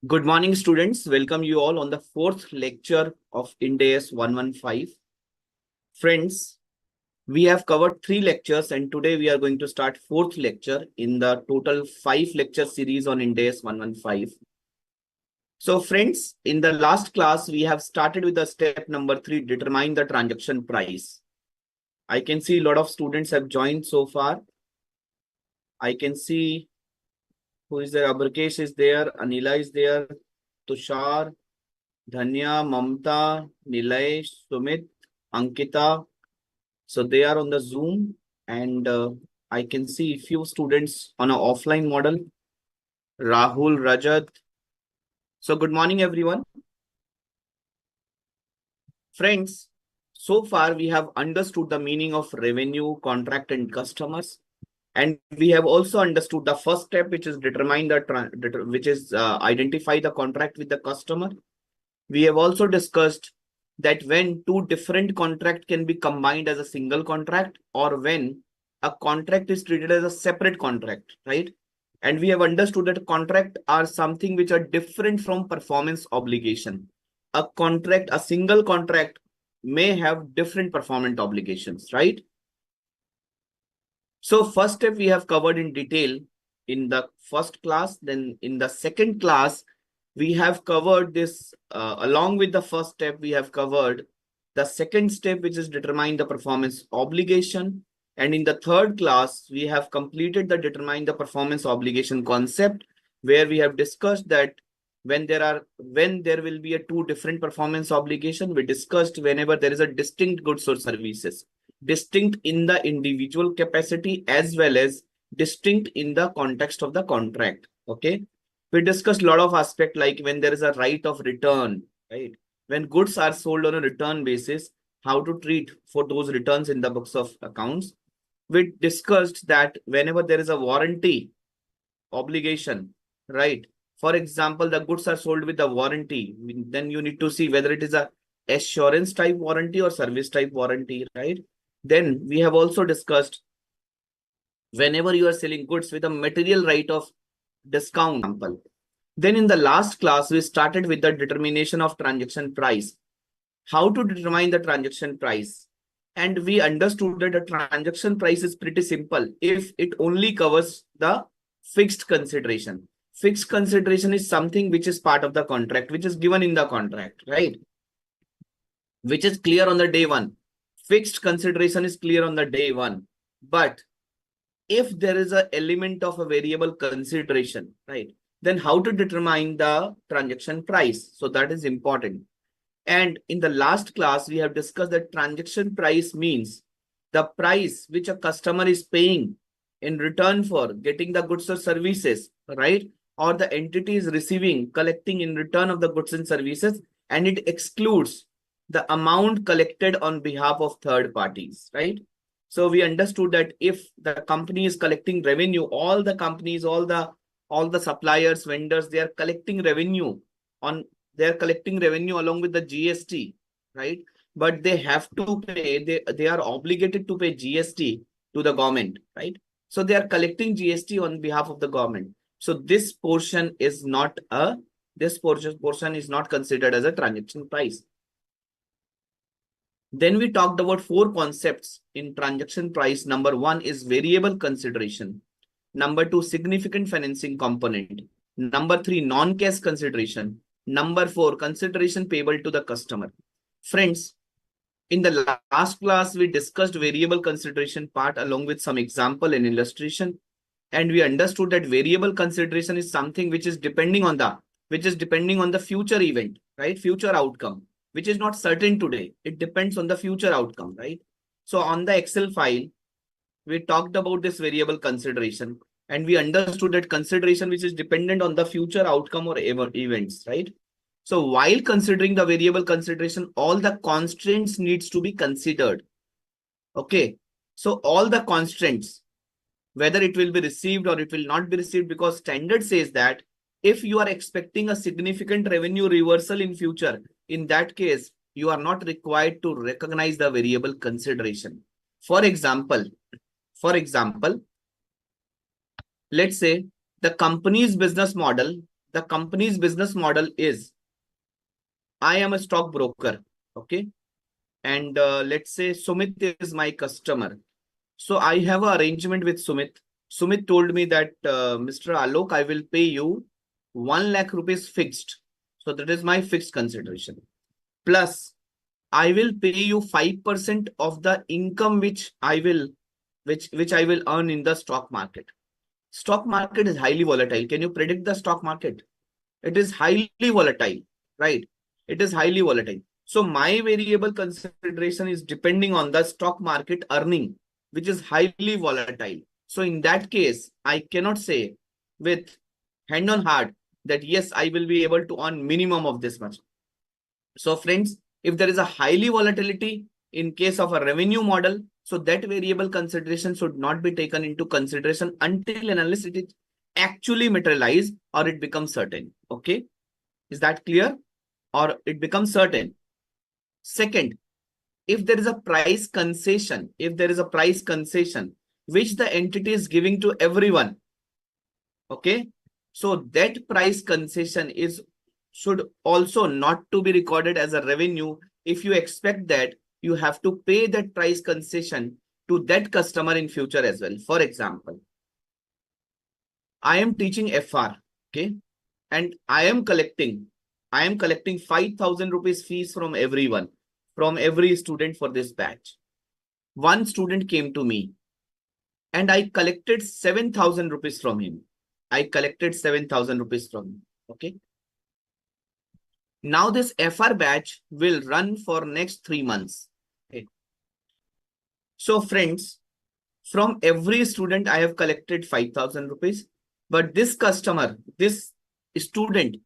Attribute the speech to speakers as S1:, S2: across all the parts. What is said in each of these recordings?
S1: Good morning, students. Welcome you all on the fourth lecture of Ind AS 115. Friends, we have covered 3 lectures and today we are going to start fourth lecture in the total 5 lecture series on Ind AS 115. So friends, in the last class, we have started with the step number 3, determine the transaction price. I can see a lot of students have joined so far. I can see who is there. Abrakesh is there. Anila is there. Tushar, Dhanya, Mamta, Nilay, Sumit, Ankita. So they are on the Zoom and I can see few students on an offline model. Rahul, Rajat. So good morning, everyone. Friends, so far we have understood the meaning of revenue, contract and customers. And we have also understood the first step, which is determine identify the contract with the customer. We have also discussed that when two different contracts can be combined as a single contract or when a contract is treated as a separate contract, right? And we have understood that contract are something which are different from performance obligation. A single contract may have different performance obligations, right? So first step we have covered in detail in the first class. Then in the second class, we have covered this along with the first step, we have covered the second step, which is determine the performance obligation. And in the third class, we have completed the determine the performance obligation concept, where we have discussed that when there will be a two different performance obligation, we discussed whenever there is a distinct goods or services, distinct in the individual capacity as well as distinct in the context of the contract. Okay. We discussed a lot of aspects like when there is a right of return, right? When goods are sold on a return basis, how to treat for those returns in the books of accounts. We discussed that whenever there is a warranty obligation, right? For example, the goods are sold with the warranty, then you need to see whether it is a assurance type warranty or service type warranty, right? Then we have also discussed whenever you are selling goods with a material right of discount. Then in the last class, we started with the determination of transaction price. How to determine the transaction price? And we understood that the transaction price is pretty simple if it only covers the fixed consideration. Fixed consideration is something which is part of the contract, which is given in the contract, right? Which is clear on the day one. Fixed consideration is clear on the day one. But if there is an element of a variable consideration, right, then how to determine the transaction price? So that is important. And in the last class, we have discussed that transaction price means the price which a customer is paying in return for getting the goods or services, right? Or the entity is collecting in return of the goods and services, and it excludes the amount collected on behalf of third parties, right? So we understood that if the company is collecting revenue, all the companies, all the suppliers, vendors, they are collecting revenue along with the GST, right? But they have to pay, they are obligated to pay GST to the government, right? So they are collecting GST on behalf of the government. So this portion is not considered as a transaction price. Then we talked about 4 concepts in transaction price. Number 1 is variable consideration. Number 2, significant financing component. Number 3, non-cash consideration. Number 4, consideration payable to the customer. Friends, in the last class, we discussed variable consideration part along with some example and illustration. And we understood that variable consideration is something which is depending on the future event, right? Future outcome, which is not certain today. It depends on the future outcome, right? So on the Excel file, we talked about this variable consideration and we understood that consideration which is dependent on the future outcome or events, right? So while considering the variable consideration, all the constraints needs to be considered. Okay. So all the constraints, whether it will be received or it will not be received, because standard says that if you are expecting a significant revenue reversal in future, in that case, you are not required to recognize the variable consideration. For example, let's say the company's business model, the company's business model is, I am a stockbroker, okay? And let's say Sumit is my customer. So I have an arrangement with Sumit. Sumit told me that, Mr. Alok, I will pay you 1 lakh rupees fixed. So that is my fixed consideration. Plus, I will pay you 5% of the income which I will earn in the stock market. Stock market is highly volatile. Can you predict the stock market? It is highly volatile, right? It is highly volatile. So my variable consideration is depending on the stock market earning, which is highly volatile. So in that case, I cannot say with hand on heart that yes, I will be able to earn minimum of this much. So friends, if there is a highly volatility in case of a revenue model, so that variable consideration should not be taken into consideration until and unless it is actually materialized or it becomes certain. Okay. Is that clear? Or it becomes certain. Second, if there is a price concession, which the entity is giving to everyone, okay, so that price concession should also not to be recorded as a revenue. If you expect that, you have to pay that price concession to that customer in future as well. For example, I am teaching FR, okay, and I am collecting 5,000 rupees fees from everyone, from every student for this batch. One student came to me and I collected 7,000 rupees from him. Okay. Now this FR batch will run for next 3 months. Okay. So friends, from every student, I have collected 5,000 rupees. But this student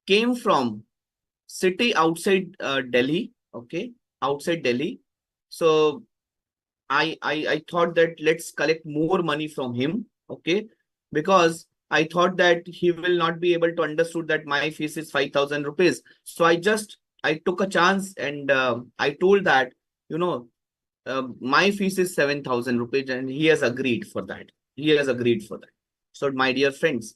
S1: came from city outside Delhi. Okay. Outside Delhi. So I thought that let's collect more money from him. Okay. Because I thought that he will not be able to understood that my fees is 5,000 rupees. So I took a chance and I told that, my fees is 7,000 rupees and he has agreed for that. So my dear friends,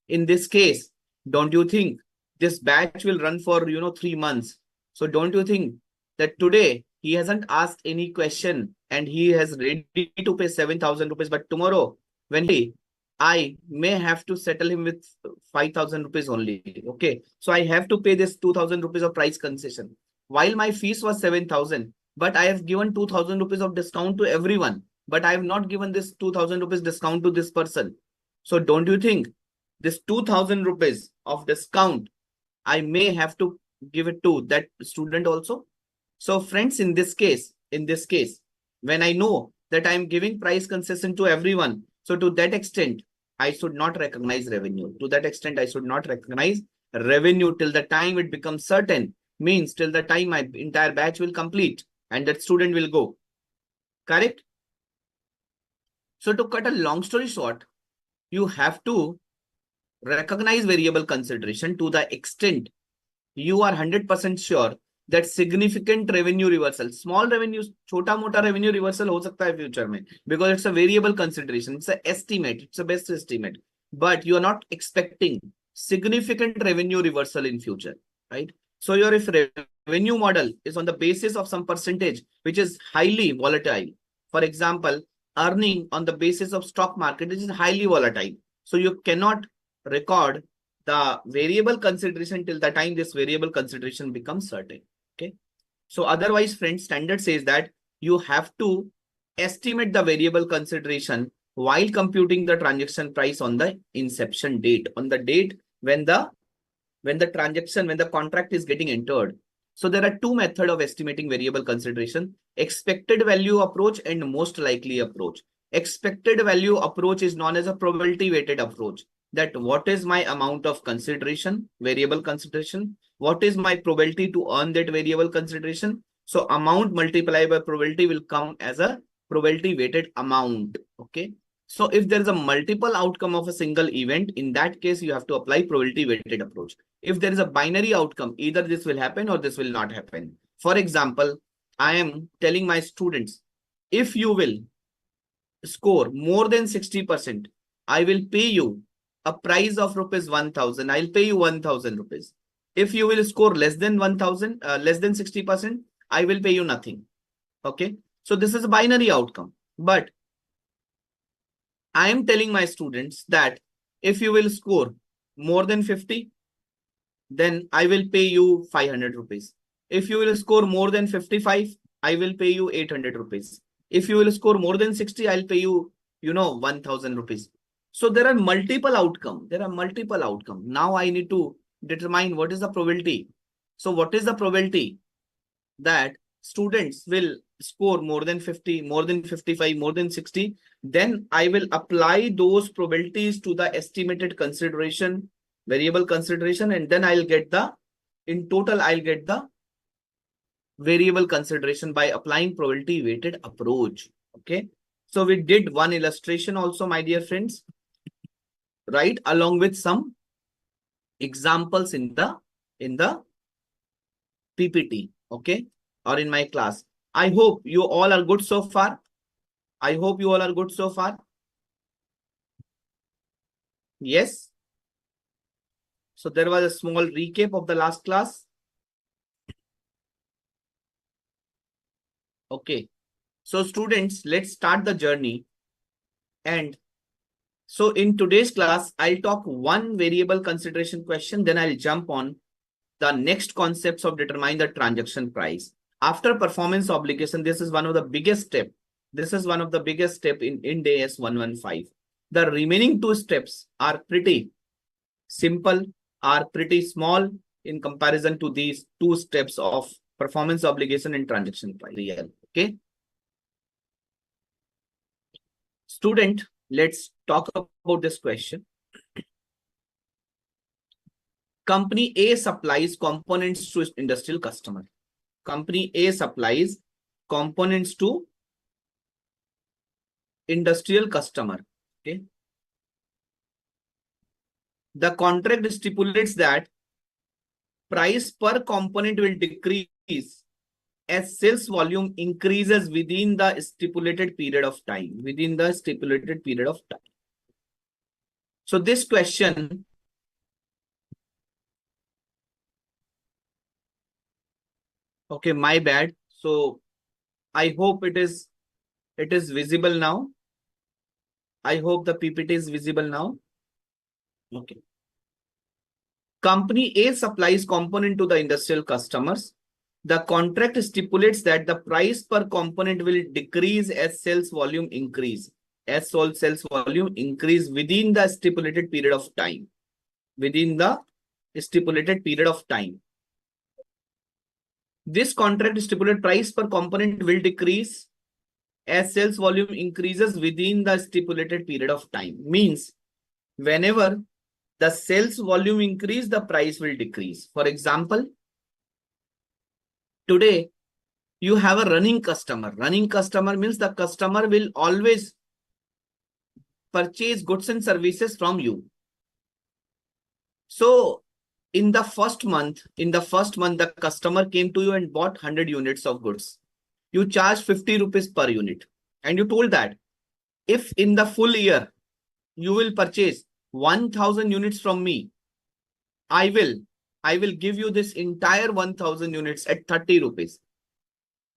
S1: in this case, don't you think this batch will run for, 3 months? So don't you think that today he hasn't asked any question and he has ready to pay 7,000 rupees, but tomorrow when I may have to settle him with 5,000 rupees only. Okay. So I have to pay this 2,000 rupees of price concession. While my fees was 7,000, but I have given 2,000 rupees of discount to everyone. But I have not given this 2,000 rupees discount to this person. So don't you think this 2,000 rupees of discount, I may have to give it to that student also? So friends, in this case, when I know that I am giving price concession to everyone, so to that extent, I should not recognize revenue. To that extent, I should not recognize revenue till the time it becomes certain. Means till the time my entire batch will complete and that student will go. Correct? So to cut a long story short, you have to recognize variable consideration to the extent you are 100% sure that significant revenue reversal, small revenues, छोटा मोटा revenue reversal हो सकता है future में, because it's a variable consideration, it's an estimate, it's a best estimate, but you are not expecting significant revenue reversal in future, right? So your if revenue model is on the basis of some percentage which is highly volatile, for example, earning on the basis of stock market, which is highly volatile, so you cannot record the variable consideration till the time this variable consideration becomes certain. Okay. So otherwise, friends, standard says that you have to estimate the variable consideration while computing the transaction price on the inception date, on the date when the contract is getting entered. So there are two methods of estimating variable consideration: expected value approach and most likely approach. Expected value approach is known as a probability weighted approach. That what is my amount of consideration, variable consideration? What is my probability to earn that variable consideration? So amount multiplied by probability will come as a probability weighted amount. Okay. So if there is a multiple outcome of a single event, in that case, you have to apply probability weighted approach. If there is a binary outcome, either this will happen or this will not happen. For example, I am telling my students, if you will score more than 60%, I will pay you a price of rupees 1000, I'll pay you 1000 rupees. If you will score less than 1000, less than 60%, I will pay you nothing. Okay. So this is a binary outcome. But I am telling my students that if you will score more than 50, then I will pay you 500 rupees. If you will score more than 55, I will pay you 800 rupees. If you will score more than 60, I'll pay you, 1000 rupees. So there are multiple outcomes. There are multiple outcomes. Now I need to determine what is the probability. So what is the probability that students will score more than 50, more than 55, more than 60? Then I will apply those probabilities to the estimated consideration, variable consideration, and then I'll get the, in total, I'll get the variable consideration by applying probability weighted approach. Okay. So we did one illustration also, my dear friends, right? Along with some examples in the PPT. Okay. Or in my class. I hope you all are good so far. I hope you all are good so far. Yes. So there was a small recap of the last class. Okay. So students, let's start the journey. And so in today's class, I'll talk one variable consideration question, then I'll jump on the next concepts of determine the transaction price. After performance obligation, this is one of the biggest step. This is one of the biggest step in Ind AS 115. The remaining two steps are pretty simple, are pretty small in comparison to these two steps of performance obligation and transaction price. Okay. Student, let's talk about this question. Company A supplies components to industrial customer. Company A supplies components to industrial customer. Okay. The contract stipulates that price per component will decrease as sales volume increases within the stipulated period of time. Within the stipulated period of time. So this question okay, my bad. So I hope it is visible now. I hope the PPT is visible now. Okay. Company A supplies component to the industrial customers. The contract stipulates that the price per component will decrease as sales volume increase. As sales volume increase within the stipulated period of time. Within the stipulated period of time. This contract stipulated price per component will decrease as sales volume increases within the stipulated period of time. Means whenever the sales volume increase, the price will decrease. For example, today you have a running customer. Running customer means the customer will always purchase goods and services from you. So in the first month, the customer came to you and bought 100 units of goods. You charge 50 rupees per unit. And you told that if in the full year you will purchase 1000 units from me, I will give you this entire 1000 units at 30 rupees.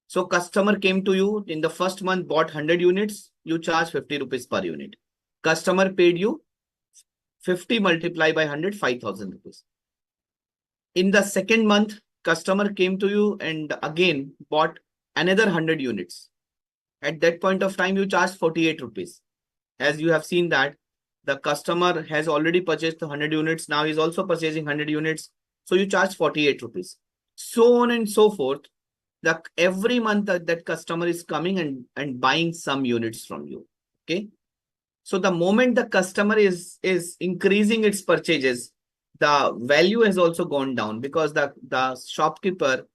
S1: So customer came to you in the first month, bought 100 units, you charge 50 rupees per unit. Customer paid you 50 multiplied by 100, 5000 rupees. In the second month, customer came to you and again bought another 100 units. At that point of time, you charge 48 rupees. As you have seen that the customer has already purchased 100 units. Now he's also purchasing 100 units. So you charge 48 rupees. So on and so forth. Every month that customer is coming and buying some units from you. Okay. So the moment the customer is increasing its purchases, the value has also gone down because the shopkeeper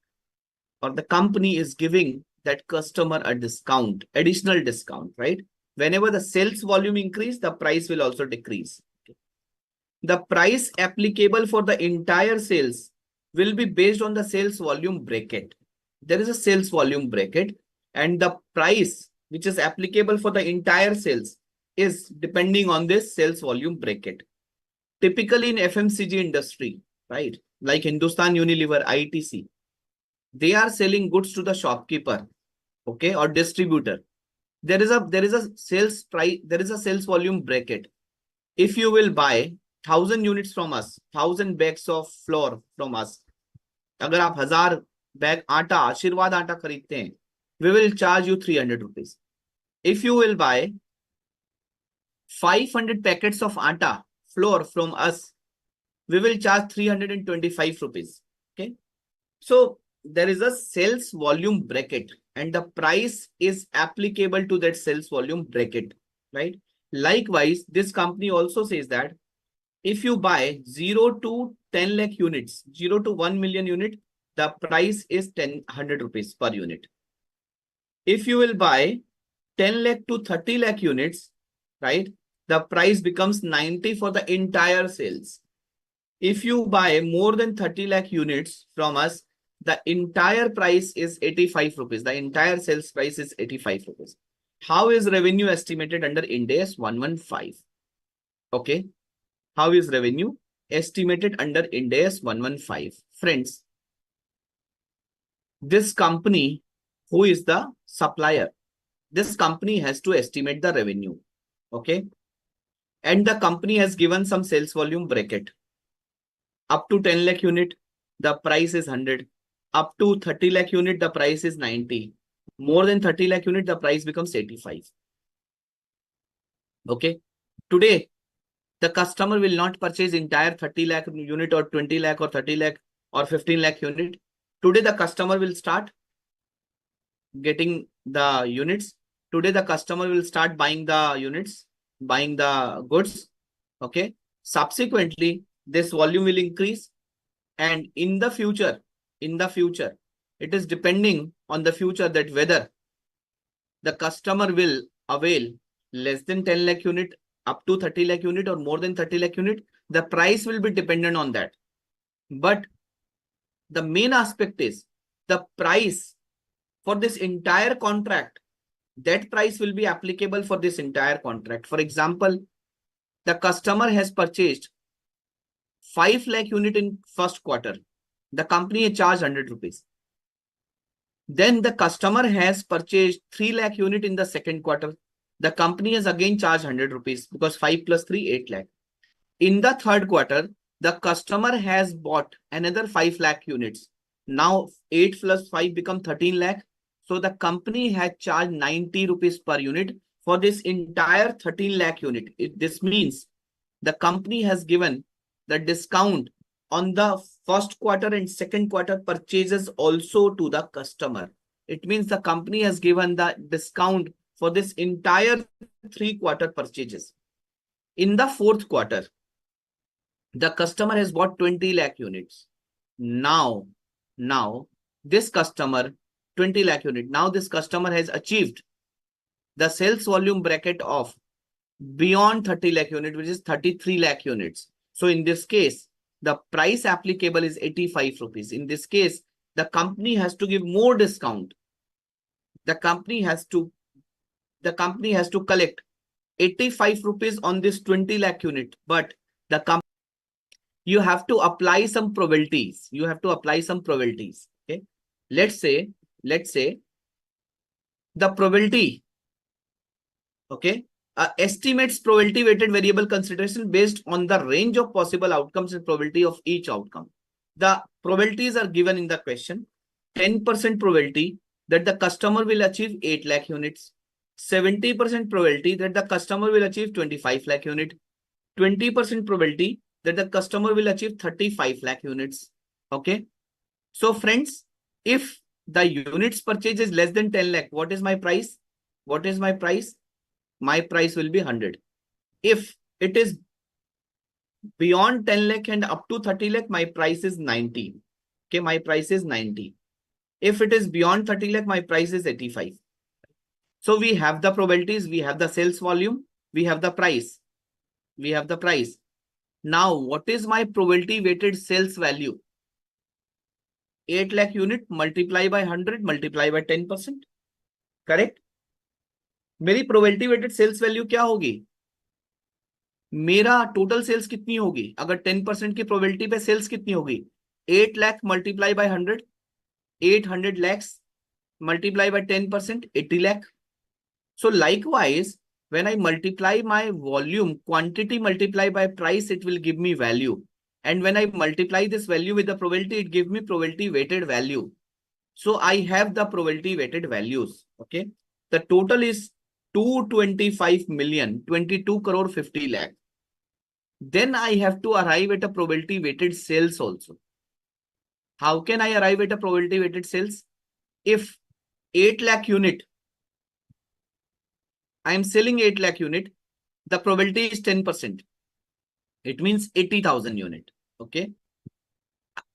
S1: or the company is giving that customer a discount, additional discount, right? Whenever the sales volume increase, the price will also decrease. The price applicable for the entire sales will be based on the sales volume bracket. There is a sales volume bracket and the price which is applicable for the entire sales is depending on this sales volume bracket. typically in FMCG industry, right? Like Hindustan Unilever, ITC, they are selling goods to the shopkeeper, okay, or distributor. There is a sales price, there is a sales volume bracket. If you will buy 1,000 units from us, 1,000 bags of flour from us, अगर आप 1,000 bag आटा, आशीर्वाद आटा खरीदते हैं, we will charge you 300 rupees. If you will buy 500 packets of atta, flour from us, we will charge 325 rupees. Okay. So there is a sales volume bracket and the price is applicable to that sales volume bracket, right? Likewise, this company also says that if you buy 0 to 10 lakh units, 0 to 1 million unit, the price is 100 rupees per unit. If you will buy 10 lakh to 30 lakh units, right, the price becomes 90 for the entire sales. If you buy more than 30 lakh units from us, the entire price is 85 rupees. The entire sales price is 85 rupees. How is revenue estimated under Ind AS 115? Okay. How is revenue estimated under Ind AS 115? Friends, this company, who is the supplier, this company has to estimate the revenue. Okay. And the company has given some sales volume bracket. Up to 10 lakh unit, the price is 100. Up to 30 lakh unit, the price is 90. More than 30 lakh unit, the price becomes 85. Okay. Today, the customer will not purchase entire 30 lakh unit or 20 lakh or 30 lakh or 15 lakh unit. Today, the customer will start getting the units. Today, the customer will start buying the units, buying the goods. Okay. Subsequently, this volume will increase. And in the future, it is depending on the future that whether the customer will avail less than 10 lakh unit, up to 30 lakh unit or more than 30 lakh unit, the price will be dependent on that. But the main aspect is the price for this entire contract. That price will be applicable for this entire contract. For example, the customer has purchased 5 lakh unit in first quarter. The company has charged 100 rupees. Then the customer has purchased 3 lakh unit in the second quarter. The company has again charged 100 rupees because 5 plus 3, 8 lakh. In the third quarter, the customer has bought another 5 lakh units. Now 8 plus 5 become 13 lakh. So the company had charged 90 rupees per unit for this entire 13 lakh unit. This means the company has given the discount on the first quarter and second quarter purchases also to the customer. It means the company has given the discount for this entire 3-quarter purchases. In the fourth quarter, the customer has bought 20 lakh units. Now this customer, 20 lakh unit. Now this customer has achieved the sales volume bracket of beyond 30 lakh unit, which is 33 lakh units. So in this case, the price applicable is 85 rupees. In this case, the company has to give more discount. The company has to collect 85 rupees on this 20 lakh unit, but the company, you have to apply some probabilities. Okay. Let's say the probability, okay, estimates probability weighted variable consideration based on the range of possible outcomes and probability of each outcome. The probabilities are given in the question. 10% probability that the customer will achieve 8 lakh units. 70% probability that the customer will achieve 25 lakh unit. 20% probability that the customer will achieve 35 lakh units. Okay. So friends, if the units purchase is less than 10 lakh, what is my price? My price will be 100. If it is beyond 10 lakh and up to 30 lakh, my price is 90. Okay, my price is 90. If it is beyond 30 lakh, my price is 85. So we have the probabilities, we have the sales volume, we have the price. Now, what is my probability weighted sales value? 8 lakh unit multiply by 100 multiply by 10%. Correct? मेरी probability weighted sales value क्या होगी? मेरा total sales कितनी होगी अगर 10% की probability पे sales कितनी होगी? 8 lakh multiply by 100, 800 lakhs multiply by 10%, 80 lakh. So likewise, when I multiply my volume, quantity multiply by price, it will give me value. And when I multiply this value with the probability, it gives me probability weighted value. So I have the probability weighted values. Okay. The total is 225 million, 22 crore 50 lakh. Then I have to arrive at a probability weighted sales also. How can I arrive at a probability weighted sales? If 8 lakh unit, I am selling 8 lakh unit, the probability is 10%. It means 80,000 unit. Okay.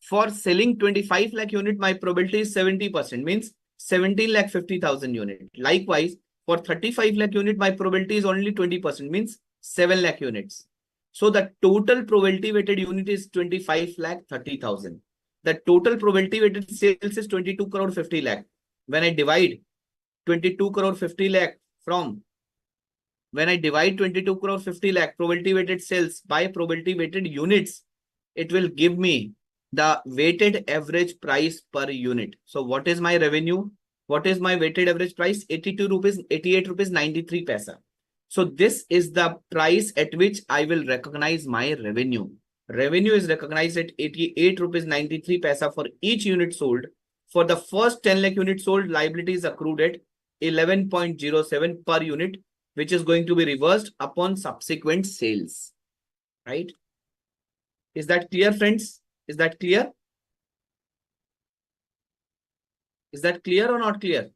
S1: For selling 25 lakh unit, my probability is 70%, means 17 lakh 50,000 unit. Likewise, for 35 lakh unit, my probability is only 20%, means 7 lakh units. So the total probability weighted unit is 25 lakh 30,000. The total probability weighted sales is 22 crore 50 lakh. When I divide 22 crore 50 lakh from when I divide 22 crore 50 lakh probability weighted sales by probability weighted units, it will give me the weighted average price per unit. So what is my revenue? What is my weighted average price? 82 rupees, 88 rupees, 93 paisa. So this is the price at which I will recognize my revenue. Revenue is recognized at 88 rupees 93 paisa for each unit sold. For the first 10 lakh units sold, liability is accrued at 11.07 per unit, which is going to be reversed upon subsequent sales. Right? Is that clear, friends? Is that clear? Is that clear or not clear?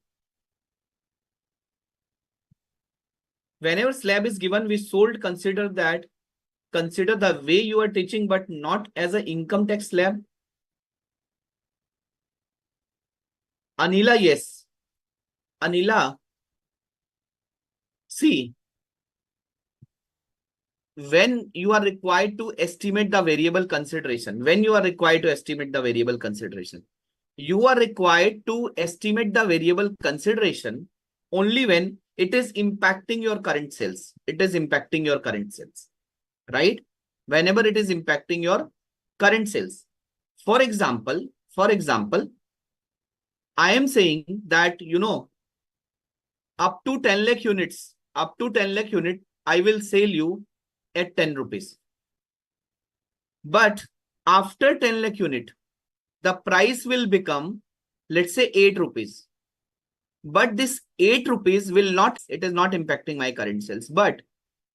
S1: Whenever slab is given, we sold, consider the way you are teaching, but not as an income tax slab. Anila, yes. Anila, see, when you are required to estimate the variable consideration, you are required to estimate the variable consideration only when it is impacting your current sales. It is impacting your current sales, right? Whenever it is impacting your current sales. For example, I am saying that, up to 10 lakh units, I will sell you at 10 rupees. But after 10 lakh unit, the price will become, let's say, 8 rupees. But this 8 rupees will not, it is not impacting my current sales. But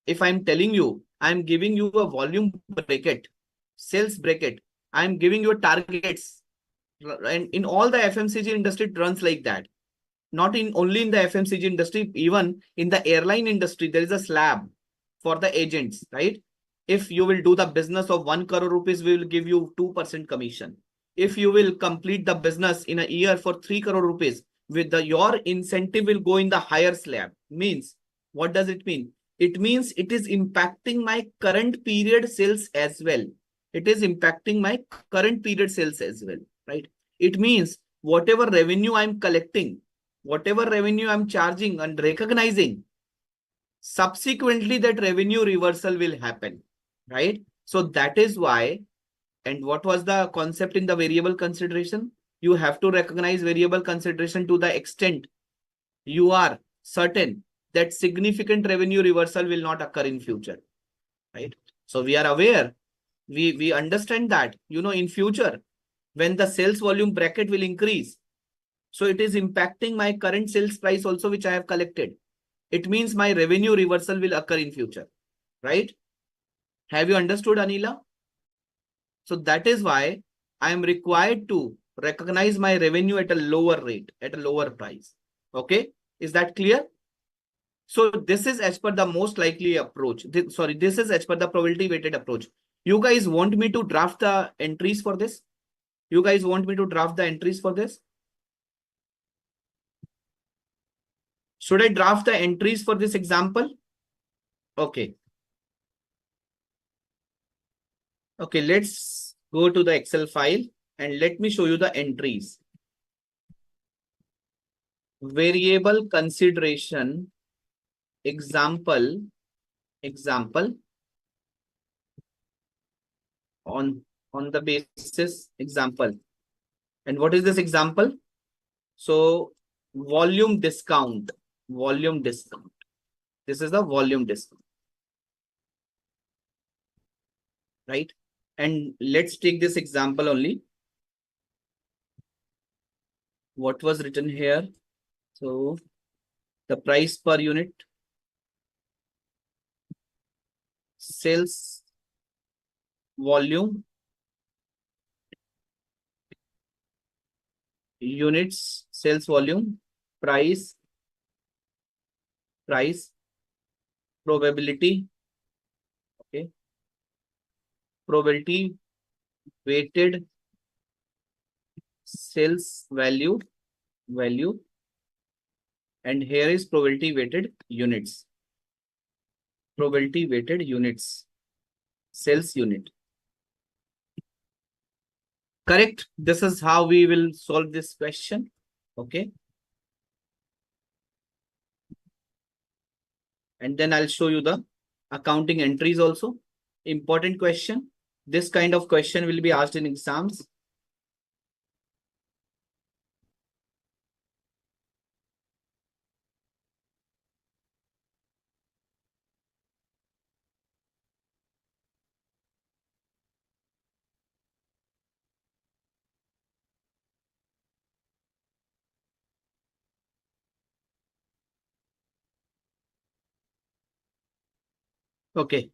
S1: if I'm telling you, I'm giving you a volume bracket, sales bracket, I'm giving you targets. And in all the FMCG industry, it runs like that. Not in only in the FMCG industry, even in the airline industry, there is a slab for the agents, right? If you will do the business of 1 crore rupees, we will give you 2% commission. If you will complete the business in a year for 3 crore rupees, with your incentive will go in the higher slab. Means, what does it mean? It means it is impacting my current period sales as well. It is impacting my current period sales as well, right? It means whatever revenue I'm collecting, whatever revenue I'm charging and recognizing, subsequently that revenue reversal will happen, right? So that is why, and what was the concept in the variable consideration? You have to recognize variable consideration to the extent you are certain that significant revenue reversal will not occur in future, right? So we are aware, we understand that, in future, when the sales volume bracket will increase, so it is impacting my current sales price also, which I have collected. It means my revenue reversal will occur in future, right? Have you understood, Anila? So that is why I am required to recognize my revenue at a lower rate, at a lower price. Okay, is that clear? So this is as per the most likely approach. This is as per the probability weighted approach. You guys want me to draft the entries for this? You guys want me to draft the entries for this? Should I draft the entries for this example? Okay. Okay, let's go to the Excel file and let me show you the entries. Variable consideration example on the basis example. And what is this example? So volume discount, volume discount. This is the volume discount, right? And let's take this example only. What was written here? So the price per unit, sales volume, units, sales volume, price, probability, okay, probability, weighted sales value, and here is probability weighted units, sales unit. Correct. This is how we will solve this question. Okay. And then I'll show you the accounting entries also. Important question. This kind of question will be asked in exams. Okay.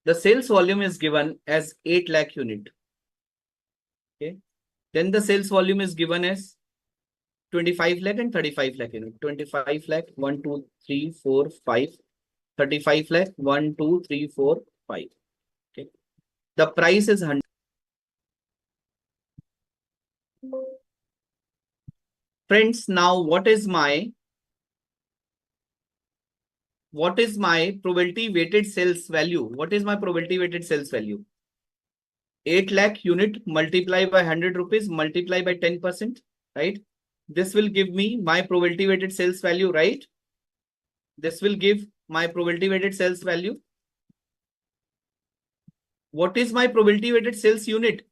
S1: The sales volume is given as 8 lakh unit. Okay. Then the sales volume is given as 25 lakh and 35 lakh unit. 25 lakh, 1, 2, 3, 4, 5. 35 lakh, 1, 2, 3, 4, 5. Okay. The price is 100. Friends, now what is my probability weighted sales value? What is my probability weighted sales value? 8 lakh unit multiply by 100 rupees multiply by 10%, right? This will give me my probability weighted sales value, right? This will give my probability weighted sales value. What is my probability weighted sales unit?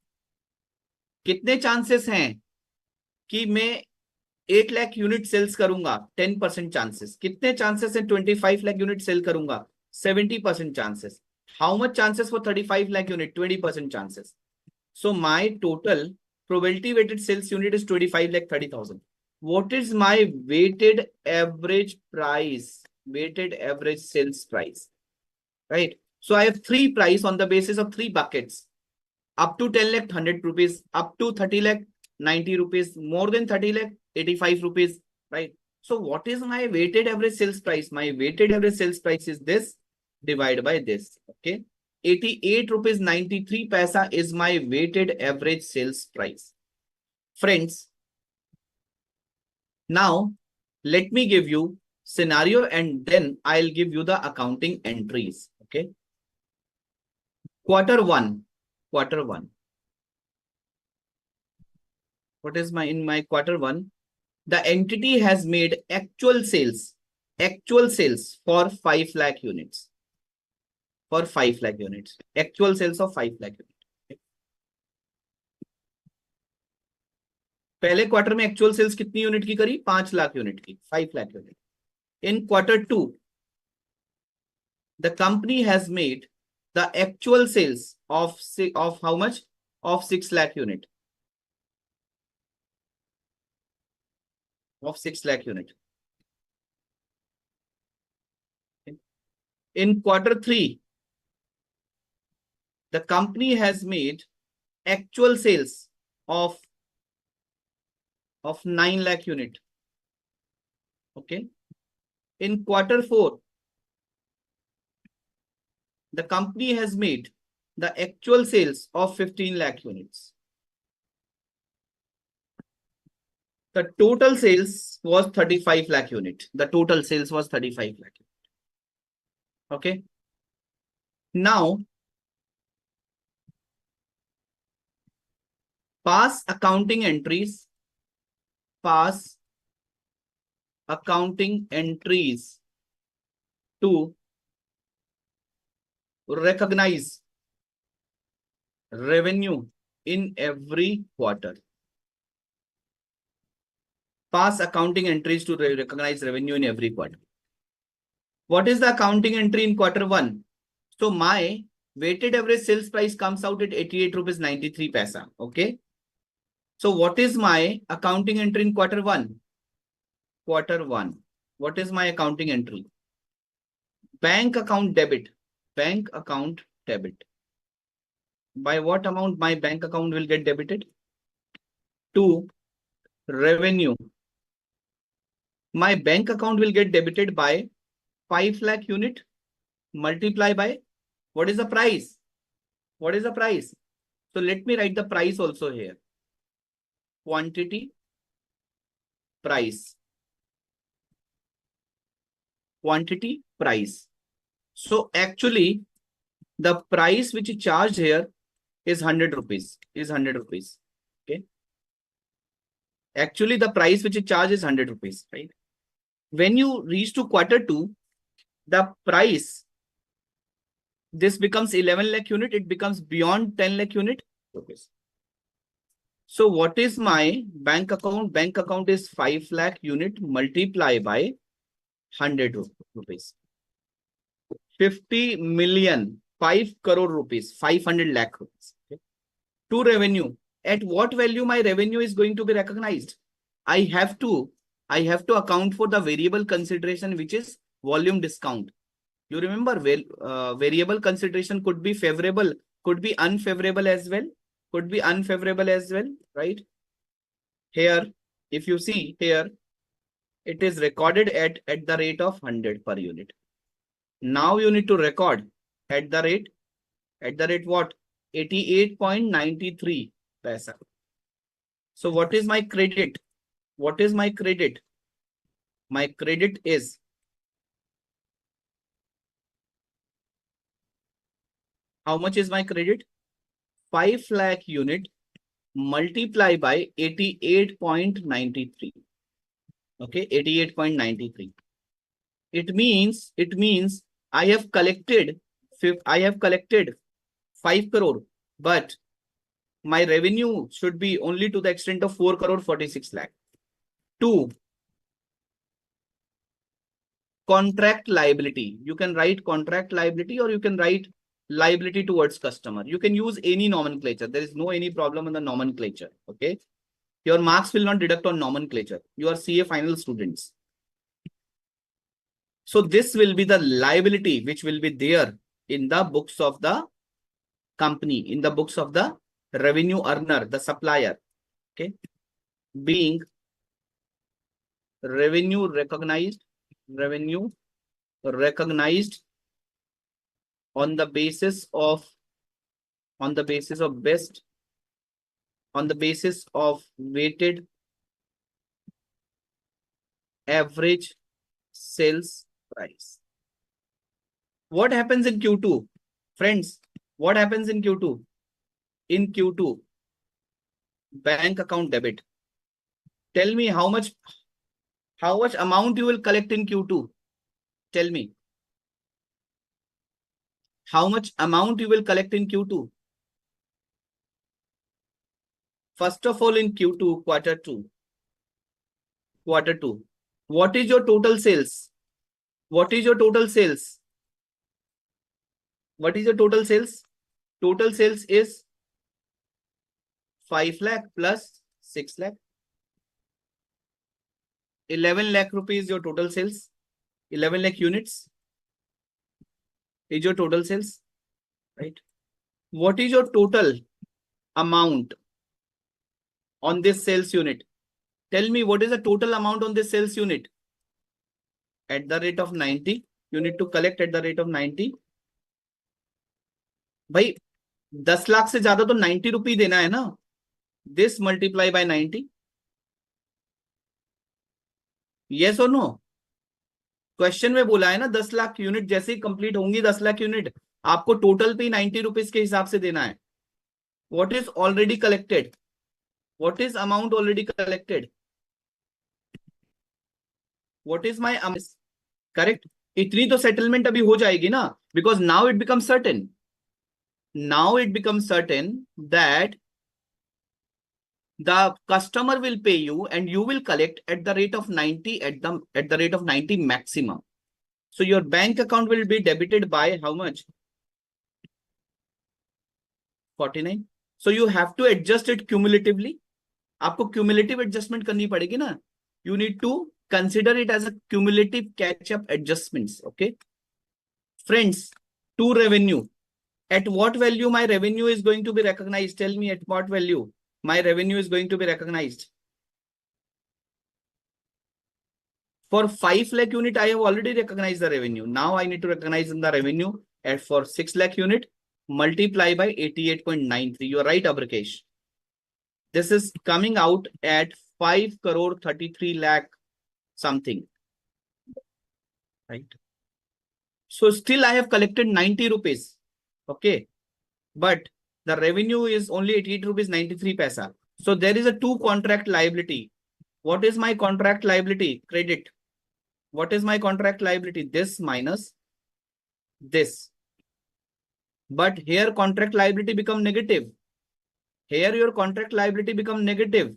S1: कितने chances हैं कि मैं 8 lakh unit sales करूंगा? 10% chances. कितने chances हैं 25 lakh unit cell करूंगा? 70% chances. How much chances for 35 lakh unit? 20% chances. So my total probability weighted sales unit is 25 lakh 30,000. What is my weighted average price? Weighted average sales price, right? So I have 3 price on the basis of 3 buckets. Up to 10 lakh 100 rupees, up to 30 lakh 90 rupees, more than 30 lakh 85 rupees, right? So what is my weighted average sales price? My weighted average sales price is this divided by this, okay? 88 rupees 93 paisa is my weighted average sales price. Friends, now let me give you scenario and then I'll give you the accounting entries, okay? Quarter one. What is in my quarter one? The entity has made actual sales for 5 lakh units. For 5 lakh units. Actual sales of 5 lakh units. पहले quarter में actual sales कितनी unit की करी? 5 lakh unit की, 5 lakh unit. In quarter 2, the company has made the actual sales of how much? Of 6 lakh unit. Of 6 lakh unit. In quarter 3, the company has made actual sales of 9 lakh unit. Okay. In quarter 4, the company has made the actual sales of 15 lakh units. The total sales was 35 lakh unit. The total sales was 35 lakh. Okay. Now, pass accounting entries. Pass accounting entries to recognize revenue in every quarter. Pass accounting entries to recognize revenue in every quarter. What is the accounting entry in quarter one? So my weighted average sales price comes out at 88 rupees 93 paisa. Okay. So what is my accounting entry in quarter one? Quarter one. What is my accounting entry? Bank account debit. Bank account debit. By what amount my bank account will get debited? To revenue. My bank account will get debited by 5 lakh unit multiply by what is the price? What is the price? So let me write the price also here. Quantity, price. Quantity, price. So actually the price which is charged here is 100 rupees. Is 100 rupees. Okay. Actually the price which is charged is 100 rupees, right? When you reach to quarter two, the price, this becomes 11 lakh unit, it becomes beyond 10 lakh unit. Rupees. So what is my bank account? Bank account is 5 lakh unit multiply by 100 rupees. 50 million, 5 crore rupees, 500 lakh rupees. Okay. To revenue. At what value my revenue is going to be recognized? I have to account for the variable consideration, which is volume discount. You remember, variable consideration could be favorable, could be unfavorable as well. Could be unfavorable as well, right? Here, if you see here, it is recorded at the rate of 100 per unit. Now you need to record at the rate what? 88.93 paisa. So what is my credit? What is my credit? My credit is how much is my credit? 5 lakh unit multiply by 88.93. Okay, 88.93. It means I have collected 5 crore, but my revenue should be only to the extent of 4 crore 46 lakh. 2. Contract liability. You can write contract liability or you can write liability towards customer. You can use any nomenclature. There is no any problem in the nomenclature. Okay. Your marks will not deduct on nomenclature. You are CA final students. So this will be the liability which will be there in the books of the company, in the books of the revenue earner, the supplier. Okay. Being revenue recognized on the basis of weighted average sales price. What happens in Q2? Friends, what happens in Q2? In Q2, bank account debit. Tell me how much amount you will collect in Q2. Tell me. How much amount you will collect in Q2? First of all, in Q2, quarter two. What is your total sales? What is your total sales? What is your total sales? Total sales is 5 lakh plus 6 lakh. 11 lakh rupees your total sales. 11 lakh units is your total sales, right? What is your total amount on this sales unit? Tell me what is the total amount on this sales unit? At the rate of 90. You need to collect at the rate of 90. भाई 10 लाख से ज्यादा तो 90 रुपये देना है ना. This multiply by 90. Yes or no? Question में बोला है ना 10 लाख यूनिट जैसे ही कंप्लीट होंगी 10 लाख यूनिट आपको टोटल पे 90 रुपीज के हिसाब से देना है. What is already collected? What is amount already collected? What is my amount? Correct. इतनी तो सेटलमेंट अभी हो जाएगी ना. because now it becomes certain. Now it becomes certain that the customer will pay you and you will collect at the rate of 90 at the rate of 90 maximum. So your bank account will be debited by how much? 49. So you have to adjust it cumulatively. आपको cumulative adjustment करनी पड़ेगी ना. You need to consider it as a cumulative catch-up adjustments. Okay, friends. To revenue. At what value my revenue is going to be recognized? Tell me at what value my revenue is going to be recognized. For 5 lakh unit, I have already recognized the revenue. Now I need to recognize the revenue at for 6 lakh unit, multiply by 88.93. You are right, Abrakesh. This is coming out at 5 crore 33 lakh something. Right. So still I have collected 90 rupees. Okay. But the revenue is only 88 rupees 93 paisa. So there is a two contract liability. What is my contract liability? Credit. What is my contract liability? This minus this. But here contract liability become negative. Here your contract liability become negative.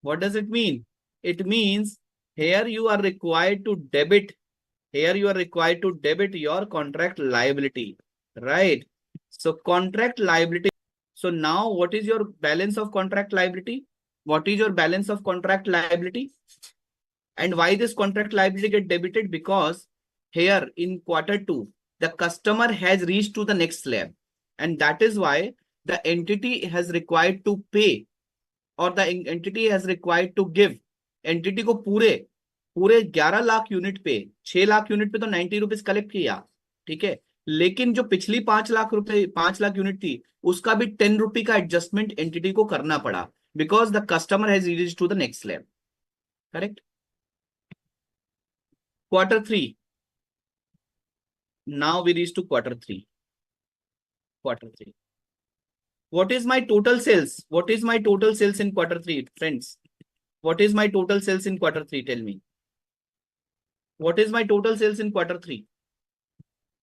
S1: What does it mean? It means here you are required to debit. Here you are required to debit your contract liability. Right? So contract liability. So now what is your balance of contract liability? What is your balance of contract liability? And why this contract liability get debited? Because here in Q2, the customer has reached to the next slab. And that is why the entity has required to pay or the entity has required to give. Entity को पूरे 11 lakh unit पे 6 lakh unit पे तो 90 rupees collect किया. ठीक है. लेकिन जो पिछली 5 लाख यूनिट थी उसका भी 10 रुपी का एडजस्टमेंट एंटिटी को करना पड़ा because the customer has reached to the next slab. Correct. Q3. Now we reach to Q3. What is my total sales? What is my total sales in Q3, friends? What is my total sales in Q3? Tell me. What is my total sales in Q3?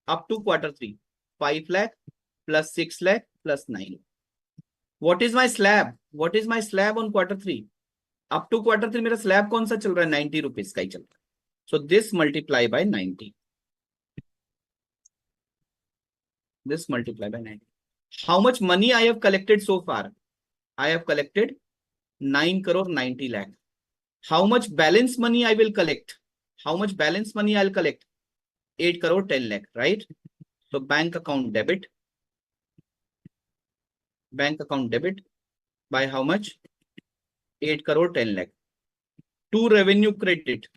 S1: Up to Q3. 5 lakh plus 6 lakh plus 9. What is my slab? What is my slab on Q3? Up to Q3 मेरा slab कौन सा चल रहा है? 90 rupees का ही चल रहा है. So this multiply by 90. This multiply by 90. How much money I have collected so far? I have collected 9 crore 90 lakh. How much balance money I will collect? How much balance money I'll collect? 8 crore 10 lakh, right? So bank account debit. Bank account debit by how much? 8 crore 10 lakh. To revenue credit.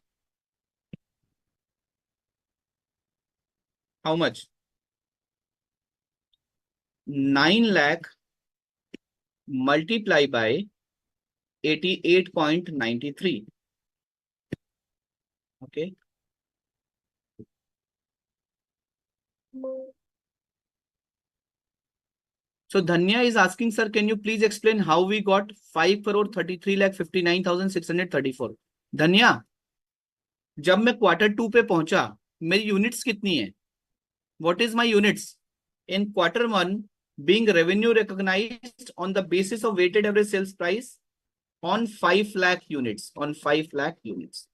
S1: How much? 9 lakh multiply by 88.93. Okay. So Dhanya is asking, sir, can you please explain how we got 5 crore 33 lakh 59,634? धन्या, जब मैं Q2 पे पहुंचा मेरी units कितनी है? What is my units? In Q1, being revenue recognized on the basis of weighted average sales price on 5 lakh units. On 5 lakh units.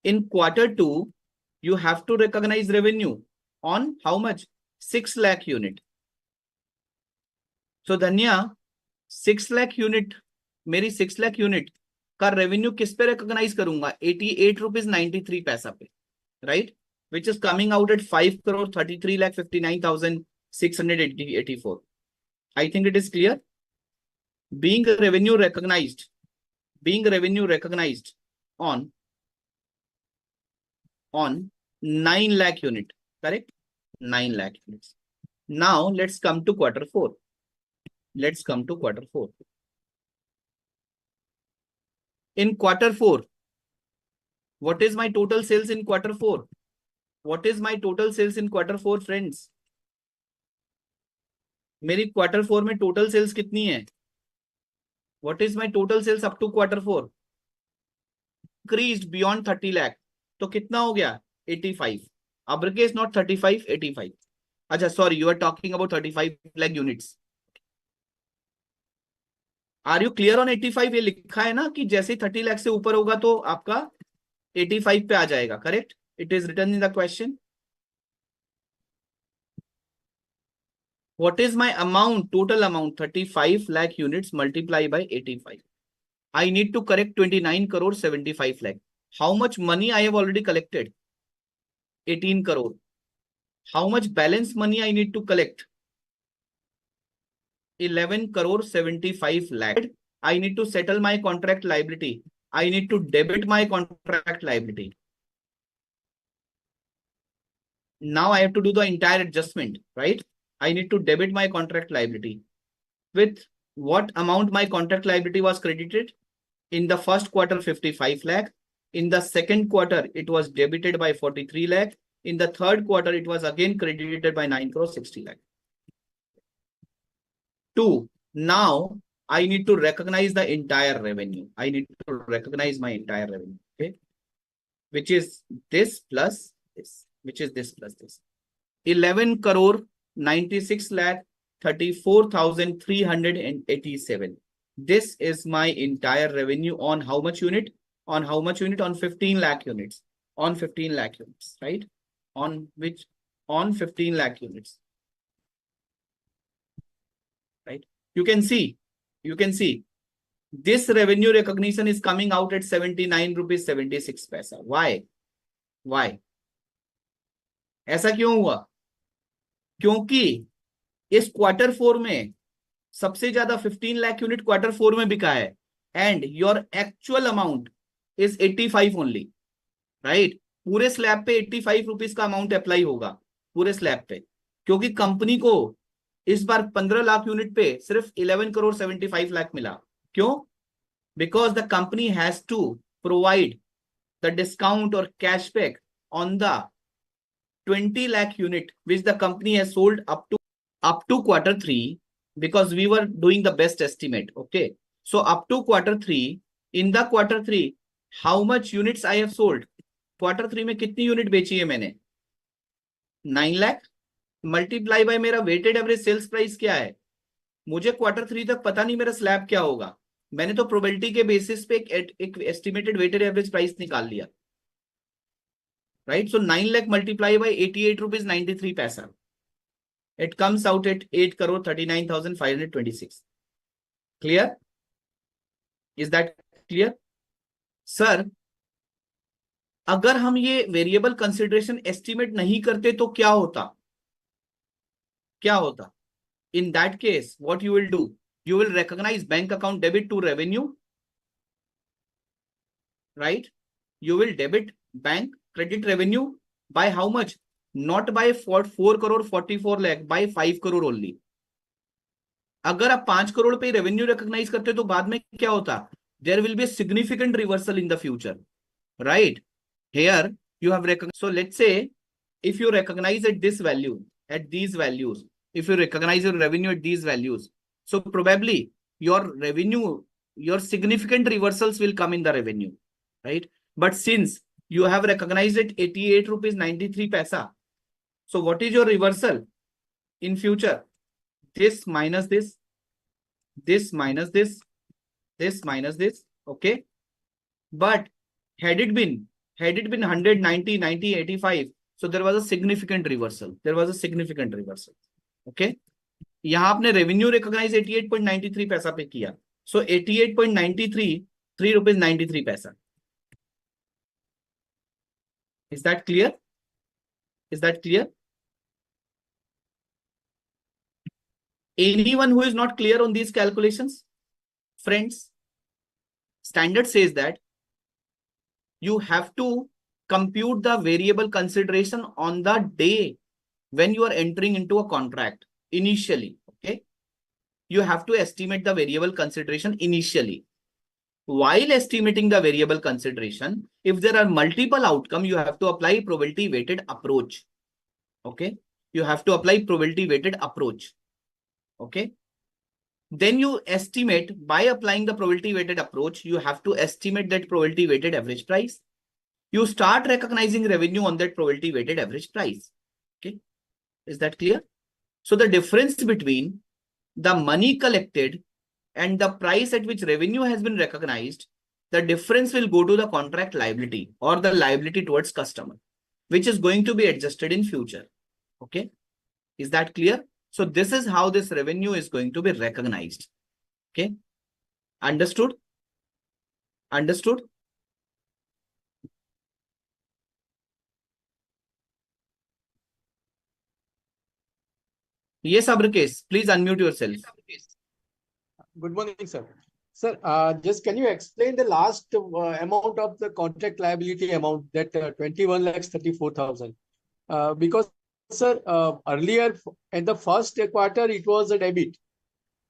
S1: In Q2, you have to recognize revenue on how much? 6 lakh unit. So Dhanya, 6 lakh unit, मेरी 6 lakh unit का revenue किस पे recognise करूंगा? 88 rupees 93 पैसा पे, right? Which is coming out at 5 crore 33 lakh 59,684. I think it is clear. Being revenue recognized on 9 lakh unit, correct? 9 lakh units. Now let's come to Q4. Let's come to Q4. In Q4, what is my total sales in Q4? What is my total sales in Q4, friends? मेरी Q4 में total sales कितनी है? What is my total sales up to Q4? Increased beyond 30 lakh. तो कितना हो गया? 85. Uppercase not 35, 85. अच्छा sorry, you are talking about 35 lakh units. Are you clear on 85? ये लिखा है ना कि जैसे 30 लाख से ऊपर होगा तो आपका 85 पे आ जाएगा, correct? It is written in the question. What is my amount, total amount? 35 lakh units multiply by 85. I need to correct 29 crore 75 lakh. How much money I have already collected? 18 crore. How much balance money I need to collect? 11 crore 75 lakh. I need to settle my contract liability. I need to debit my contract liability. Now I have to do the entire adjustment, right? I need to debit my contract liability. With what amount my contract liability was credited? In the first quarter, 55 lakh. In the second quarter, it was debited by 43 lakh. In the third quarter, it was again credited by 9 crore 60 lakh. 2. Now I need to recognize the entire revenue. I need to recognize my entire revenue. Okay. Which is this plus this. Which is this plus this. 11 crore 96 lakh 34,387. This is my entire revenue on how much unit? On how much unit? On 15 lakh units. On 15 lakh units, right? On which? On 15 lakh units. Right? You can see this revenue recognition is coming out at 79 rupees 76 paisa. Why? Why? ऐसा क्यों हुआ? क्योंकि इस quarter 4 में सबसे ज्यादा 15 lakh unit quarter 4 में बिका है and your actual amount is 85 only, right? पूरे स्लैब पे 85 रुपीज का अमाउंट अप्लाई होगा पूरे स्लैब पे, क्योंकि कंपनी को इस बार 15 लाख यूनिट पे सिर्फ 11 करोड़ 75 लाख मिला. क्यों? Because the company has to provide the discount और cashback on the 20 lakh unit which the company has sold up to quarter 3, because we were doing the best estimate. Okay, so up to quarter 3, in the quarter 3 how much units I have sold? quarter 3 में कितनी unit बेची है मैंने? 9 lakh multiply by मेरा weighted average sales price क्या है. मुझे quarter 3 तक पता नहीं मेरा स्लैब क्या होगा, मैंने तो प्रोबेबिलिटी के बेसिस पे एक एस्टिमेटेड वेटेड एवरेज प्राइस निकाल लिया, right? So 9 lakh multiply by 88 rupees 93 paisa. It comes out at 8 crore 39,526. Clear? Is that clear? Sir, अगर हम ये वेरिएबल कंसिडरेशन एस्टिमेट नहीं करते तो क्या होता? क्या होता? In that case, what you will do? You will recognize bank account debit to revenue, right? You will debit bank credit revenue by how much? Not by 4 crore 44 lakh, by 5 crore only. अगर आप 5 करोड़ पे revenue recognise करते तो बाद में क्या होता? There will be a significant reversal in the future, right? Here you have recognized. So let's say if you recognize at this value, at these values, if you recognize your revenue at these values, so probably your revenue, your significant reversals will come in the revenue, right? But since you have recognized it 88 rupees 93 paisa, so what is your reversal in future? This minus this, this minus this, this minus this, okay? But had it been 100, 90, 90, 85, so there was a significant reversal. There was a significant reversal, okay? यहाँ आपने revenue recognise 88.93 पैसा पे किया, सो 88.93 3 rupees 93 पैसा. Is that clear? Is that clear? Anyone who is not clear on these calculations? Friends, standard says that you have to compute the variable consideration on the day when you are entering into a contract initially, okay? You have to estimate the variable consideration initially. While estimating the variable consideration, if there are multiple outcomes, you have to apply probability weighted approach, okay? You have to apply probability weighted approach, okay? Then you estimate, by applying the probability weighted approach, you have to estimate that probability weighted average price. you start recognizing revenue on that probability weighted average price. Okay, is that clear? So the difference between the money collected and the price at which revenue has been recognized, the difference will go to the contract liability or the liability towards customer, which is going to be adjusted in future. Okay, is that clear? So this is how this revenue is going to be recognized. Okay, understood? Understood? Yes, Abrikes, please unmute yourself.
S2: Good morning, sir. Sir, just can you explain the last amount of the contract liability amount, that 21,34,000? Because, sir, earlier in the first quarter, it was a debit.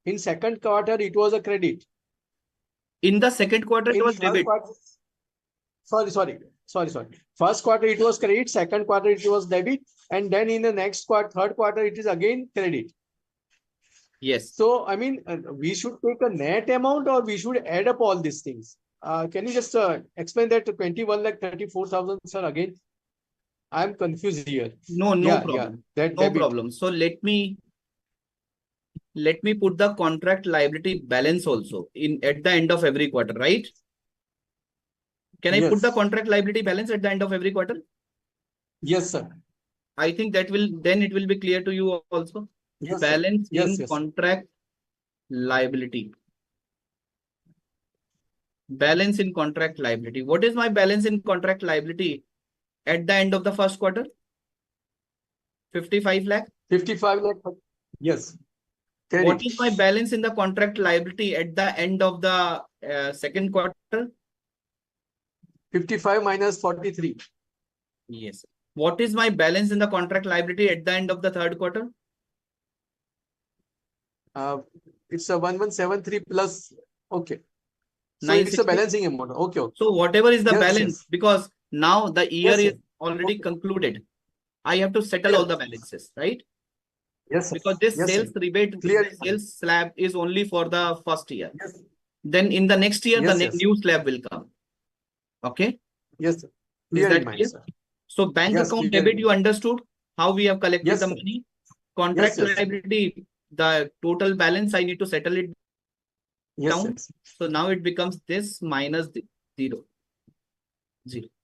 S2: In second quarter, it was a credit.
S1: In the second quarter, it
S2: In
S1: was
S2: third
S1: debit.
S2: quarter, sorry. First quarter, it was credit. Second quarter, it was debit. And then in the next quarter, third quarter, it is again credit.
S1: Yes.
S2: So, I mean, we should take a net amount or we should add up all these things. Can you just explain that to 21,34,000, sir, again? I'm confused here.
S1: No problem.
S2: That
S1: no
S2: debit.
S1: problem. So let me put the contract liability balance also in at the end of every quarter, right? Can I put the contract liability balance at the end of every quarter?
S2: Yes, sir.
S1: I think that will, then it will be clear to you also.
S2: Yes,
S1: balance
S2: sir.
S1: in contract liability. Balance in contract liability. What is my balance in contract liability at the end of the first quarter? 55 lakh.
S2: 55 lakh. Yes.
S1: Credit. What is my balance in the contract liability at the end of the second quarter?
S2: 55 minus 43.
S1: Yes. What is my balance in the contract liability at the end of the third quarter?
S2: It's a 1173 plus. Okay. So it's a balancing amount. Okay.
S1: So whatever is the balance, because now the year is already concluded. I have to settle all the balances, right?
S2: Yes.
S1: Because this sales rebate, sales slab is only for the first year. Then in the next year, the new slab will come. Okay.
S2: Yes. Sir.
S1: Is that clear? So bank account debit, you understood how we have collected the money. Contract liability, the total balance, I need to settle it down. So now it becomes this minus 0,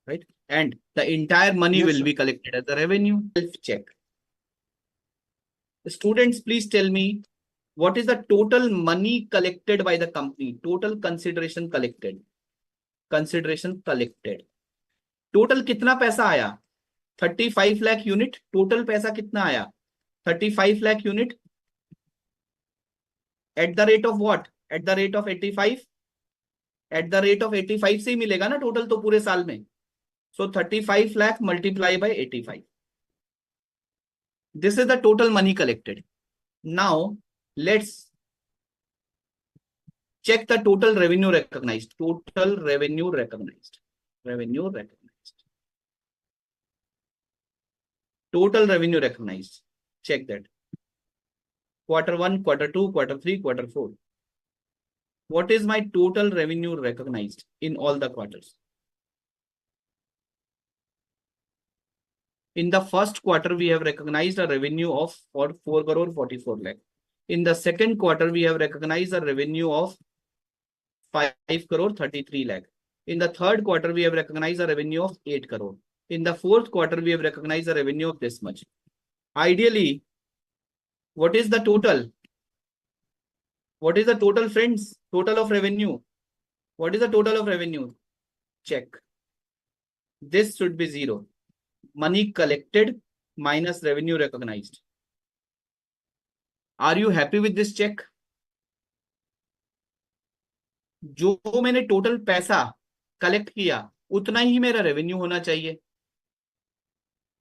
S1: right? And the entire money will be collected as a revenue. Self-check. Students, please tell me, what is the total money collected by the company? Total consideration collected. Consideration collected. Total कितना पैसा आया? 35 lakh unit. Total पैसा कितना आया? 35 lakh unit. At the rate of what? At the rate of 85. At the rate of 85 से ही मिलेगा ना total तो पूरे साल में. So 35 lakh multiply by 85. This is the total money collected. Now let's check the total revenue recognized. Total revenue recognized. Revenue recognized. Total revenue recognized. Check that. Quarter 1, quarter 2, quarter 3, quarter 4. What is my total revenue recognized in all the quarters? In the first quarter, we have recognized a revenue of 4 crore 44 lakh. In the second quarter, we have recognized a revenue of 5 crore 33 lakh. In the third quarter, we have recognized a revenue of 8 crore. In the fourth quarter, we have recognized a revenue of this much. Ideally, what is the total? What is the total, friends? Total of revenue. What is the total of revenue? Check. This should be 0. Money collected minus revenue recognized. Are you happy with this check? जो मैंने total पैसा collect किया उतना ही मेरा revenue होना चाहिए,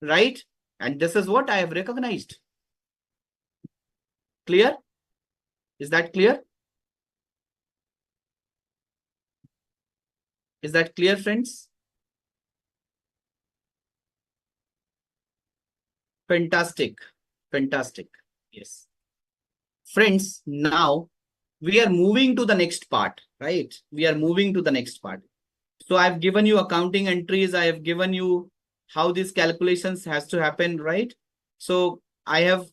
S1: right? And this is what I have recognized. Clear? Is that clear? Is that clear, friends? Fantastic. Fantastic. Yes. Friends, now we are moving to the next part, right? We are moving to the next part. So I've given you accounting entries. I have given you how these calculations has to happen, right? So I have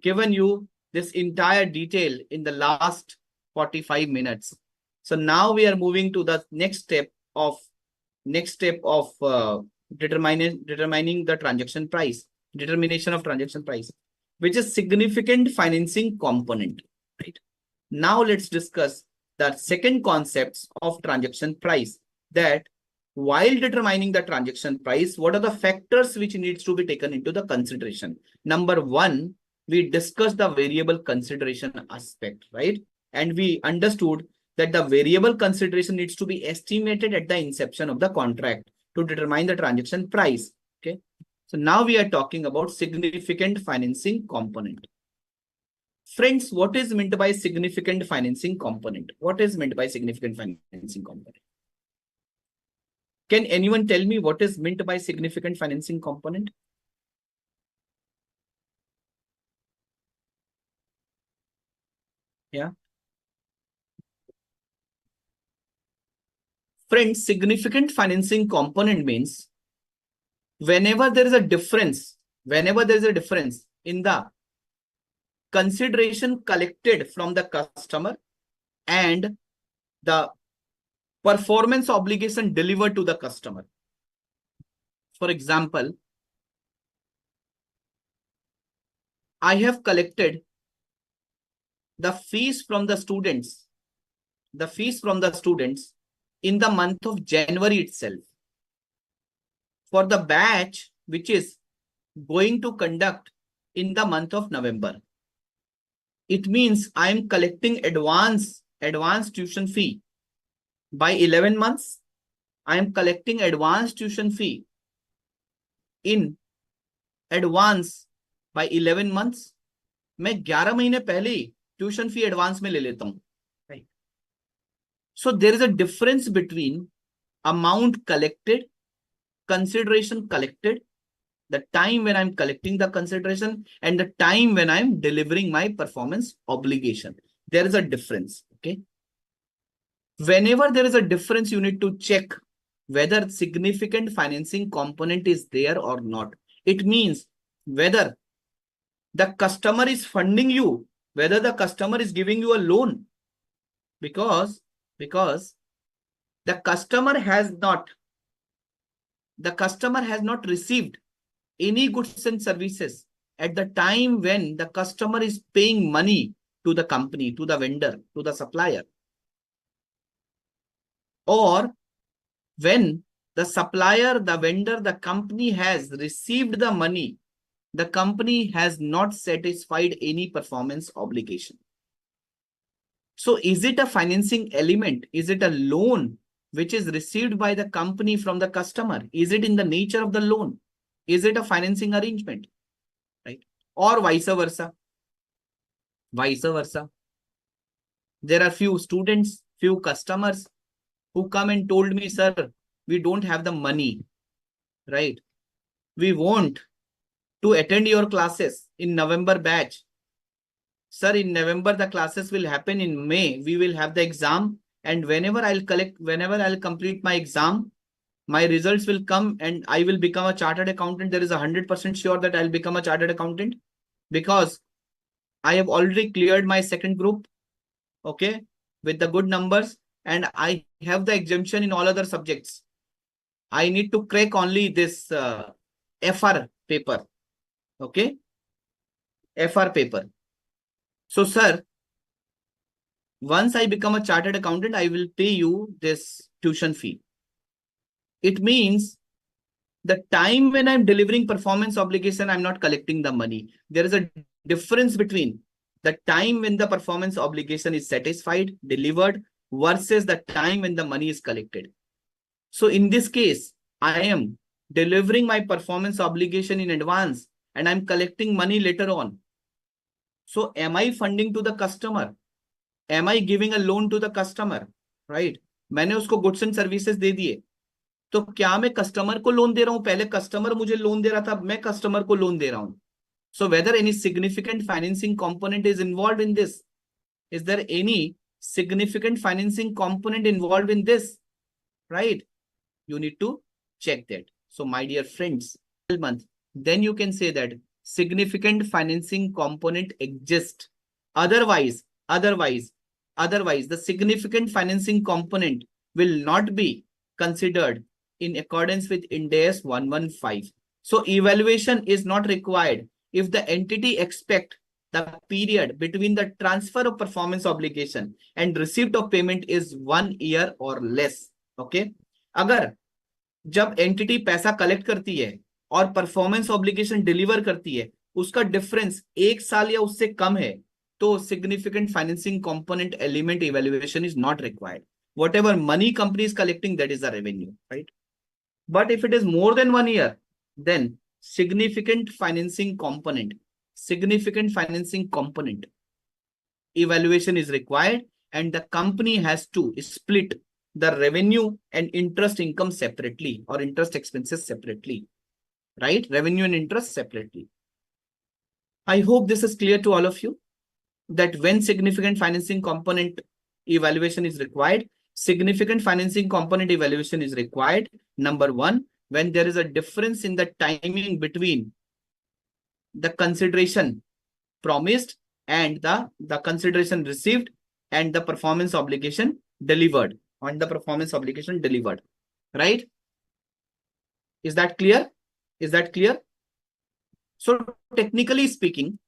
S1: given you this entire detail in the last 45 minutes. So now we are moving to the next step of determining the transaction price, determination of transaction price, which is significant financing component, right? Now let's discuss the second concepts of transaction price, that while determining the transaction price, what are the factors which needs to be taken into the consideration? Number one, we discussed the variable consideration aspect, right? And we understood that the variable consideration needs to be estimated at the inception of the contract to determine the transaction price. Okay. So now we are talking about significant financing component. Friends, what is meant by significant financing component? What is meant by significant financing component? Can anyone tell me what is meant by significant financing component? Yeah. Friends, significant financing component means whenever there is a difference, in the consideration collected from the customer and the performance obligation delivered to the customer. For example, I have collected the fees from the students, in the month of January itself for the batch which is going to conduct in the month of November. It means I am collecting advance tuition fee by 11 months. I am collecting advance tuition fee in advance by 11 months. मैं 11 महीने पहले ही tuition fee advance में ले लेता हूं. Right. So there is a difference between amount collected, consideration collected, the time when I'm collecting the consideration, and the time when I'm delivering my performance obligation. There is a difference. Okay. Whenever there is a difference, you need to check whether significant financing component is there or not. It means whether the customer is funding you, whether the customer is giving you a loan, because the customer has not received any goods and services at the time when the customer is paying money to the company, to the vendor, to the supplier, or when the supplier, the vendor, the company has received the money, the company has not satisfied any performance obligation. So is it a financing element? Is it a loan which is received by the company from the customer? Is it in the nature of the loan? Is it a financing arrangement? Right? Or vice versa. There are few students, few customers who come and told me, sir, we don't have the money, right? We want to attend your classes in November batch. Sir, in November, the classes will happen. In May, we will have the exam. And whenever I'll complete my exam, my results will come and I will become a chartered accountant. There is 100% sure that I'll become a chartered accountant because I have already cleared my second group, okay, with the good numbers, and I have the exemption in all other subjects. I need to crack only this FR paper, okay, FR paper. So, sir, once I become a chartered accountant, I will pay you this tuition fee. It means the time when I'm delivering performance obligation, I'm not collecting the money. There is a difference between the time when the performance obligation is satisfied, delivered, versus the time when the money is collected. So in this case, I am delivering my performance obligation in advance and I'm collecting money later on. So am I funding to the customer? Am I giving a loan to the customer? Right? मैंने उसको goods and services दे दिए, तो क्या मैं customer को loan दे रहा हूं? पहले कस्टमर मुझे लोन दे रहा था, मैं कस्टमर को लोन दे रहा हूं. So whether any significant financing component is involved in this? Is there any significant financing component involved in this? Right? You need to check that. So my dear friends, 12 month, then you can say that significant financing component exists. Otherwise, the significant financing component will not be considered in accordance with Ind AS 115. So evaluation is not required if the entity expect the period between the transfer of performance obligation and receipt of payment is 1 year or less. Okay. अगर जब entity पैसा collect करती है और performance obligation deliver करती है, उसका difference 1 साल या उससे कम है, तो significant financing component element evaluation is not required. Whatever money company is collecting, that is the revenue, right? But if it is more than 1 year, then significant financing component evaluation is required, and the company has to split the revenue and interest income separately, or interest expenses separately, right? Revenue and interest separately. I hope this is clear to all of you, that when significant financing component evaluation is required, number one, when there is a difference in the timing between the consideration promised and the consideration received and the performance obligation delivered, right? Is that clear? So technically speaking,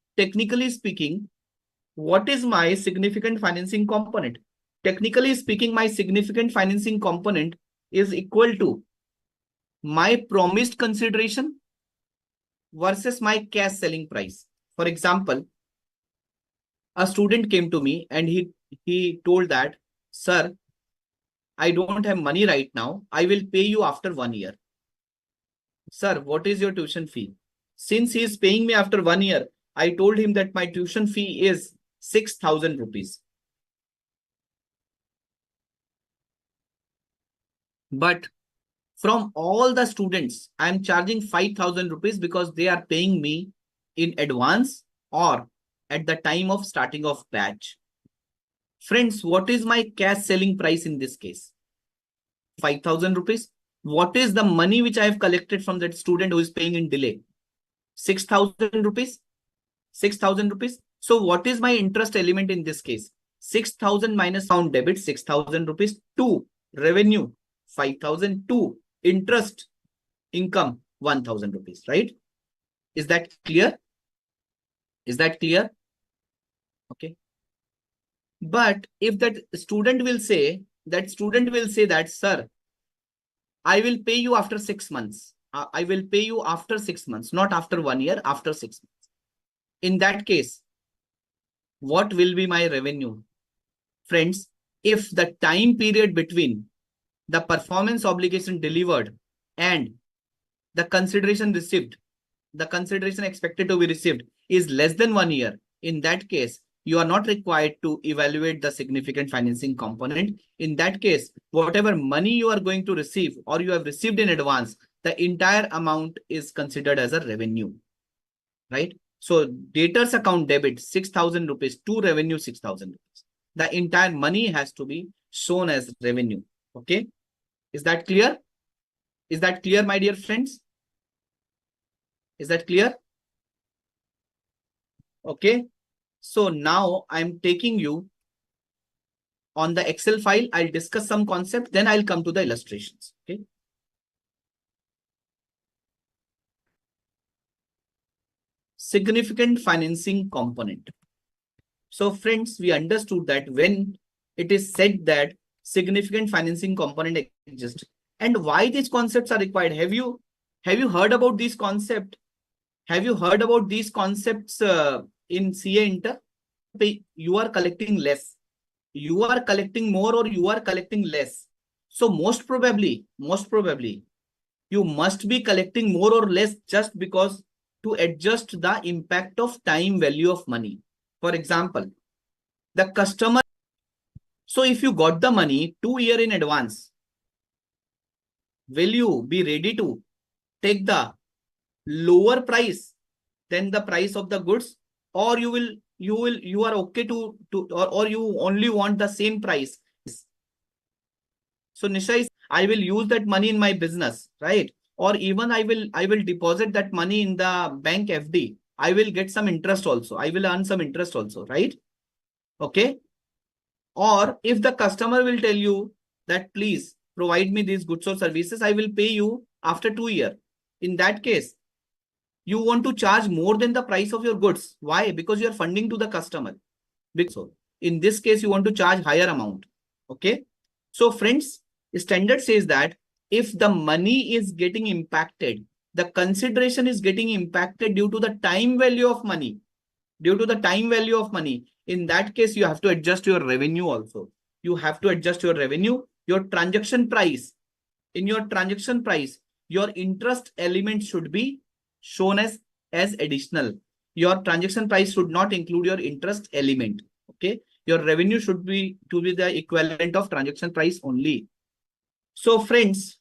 S1: what is my significant financing component? Technically speaking, my significant financing component is equal to my promised consideration versus my cash selling price. For example, a student came to me and he told that, sir, I don't have money right now. I will pay you after 1 year. Sir, what is your tuition fee? Since he is paying me after 1 year, I told him that my tuition fee is 6,000 rupees. But from all the students, I am charging 5,000 rupees because they are paying me in advance or at the time of starting of batch. Friends, what is my cash selling price in this case? 5,000 rupees. What is the money which I have collected from that student who is paying in delay? 6,000 rupees. 6,000 rupees. So what is my interest element in this case? 6,000 minus pound debit 6,000 rupees to revenue 5,000 to interest income 1,000 rupees, right? Is that clear? Okay. But if that student will say that, sir, I will pay you after 6 months. I will pay you after 6 months, not after 1 year, after 6 months. In that case, what will be my revenue? Friends, if the time period between the performance obligation delivered and the consideration received, the consideration expected to be received is less than 1 year, in that case, you are not required to evaluate the significant financing component. In that case, whatever money you are going to receive or you have received in advance, the entire amount is considered as a revenue, right? So debtors account debit 6,000 rupees to revenue 6,000 rupees. The entire money has to be shown as revenue. Okay. Is that clear? My dear friends? Is that clear? Okay. So now I'm taking you on the Excel file. I'll discuss some concept, then I'll come to the illustrations. Okay. Significant financing component. So friends, we understood that when it is said that significant financing component exists, and why these concepts are required. Have you heard about this concept? Have you heard about these concepts in CA Inter? You are collecting less, you are collecting more, or you are collecting less. So most probably, you must be collecting more or less just because to adjust the impact of time value of money. For example, the customer. So if you got the money 2 years in advance, will you be ready to take the lower price than the price of the goods, or you are okay to or you only want the same price? So Nisha is I will use that money in my business, right? Or even I will deposit that money in the bank FD. I will get some interest also. I will earn some interest also, right? Okay. Or if the customer will tell you that please provide me these goods or services, I will pay you after 2 years. In that case, you want to charge more than the price of your goods. Why? Because you are funding to the customer. Because in this case, you want to charge higher amount. Okay. So friends, standard says that if the money is getting impacted, the consideration is getting impacted due to the time value of money, due to the time value of money. In that case, you have to adjust your revenue also. You have to adjust your revenue, your transaction price. In your transaction price, your interest element should be shown as additional. Your transaction price should not include your interest element. Okay. Your revenue should be to be the equivalent of transaction price only. So friends,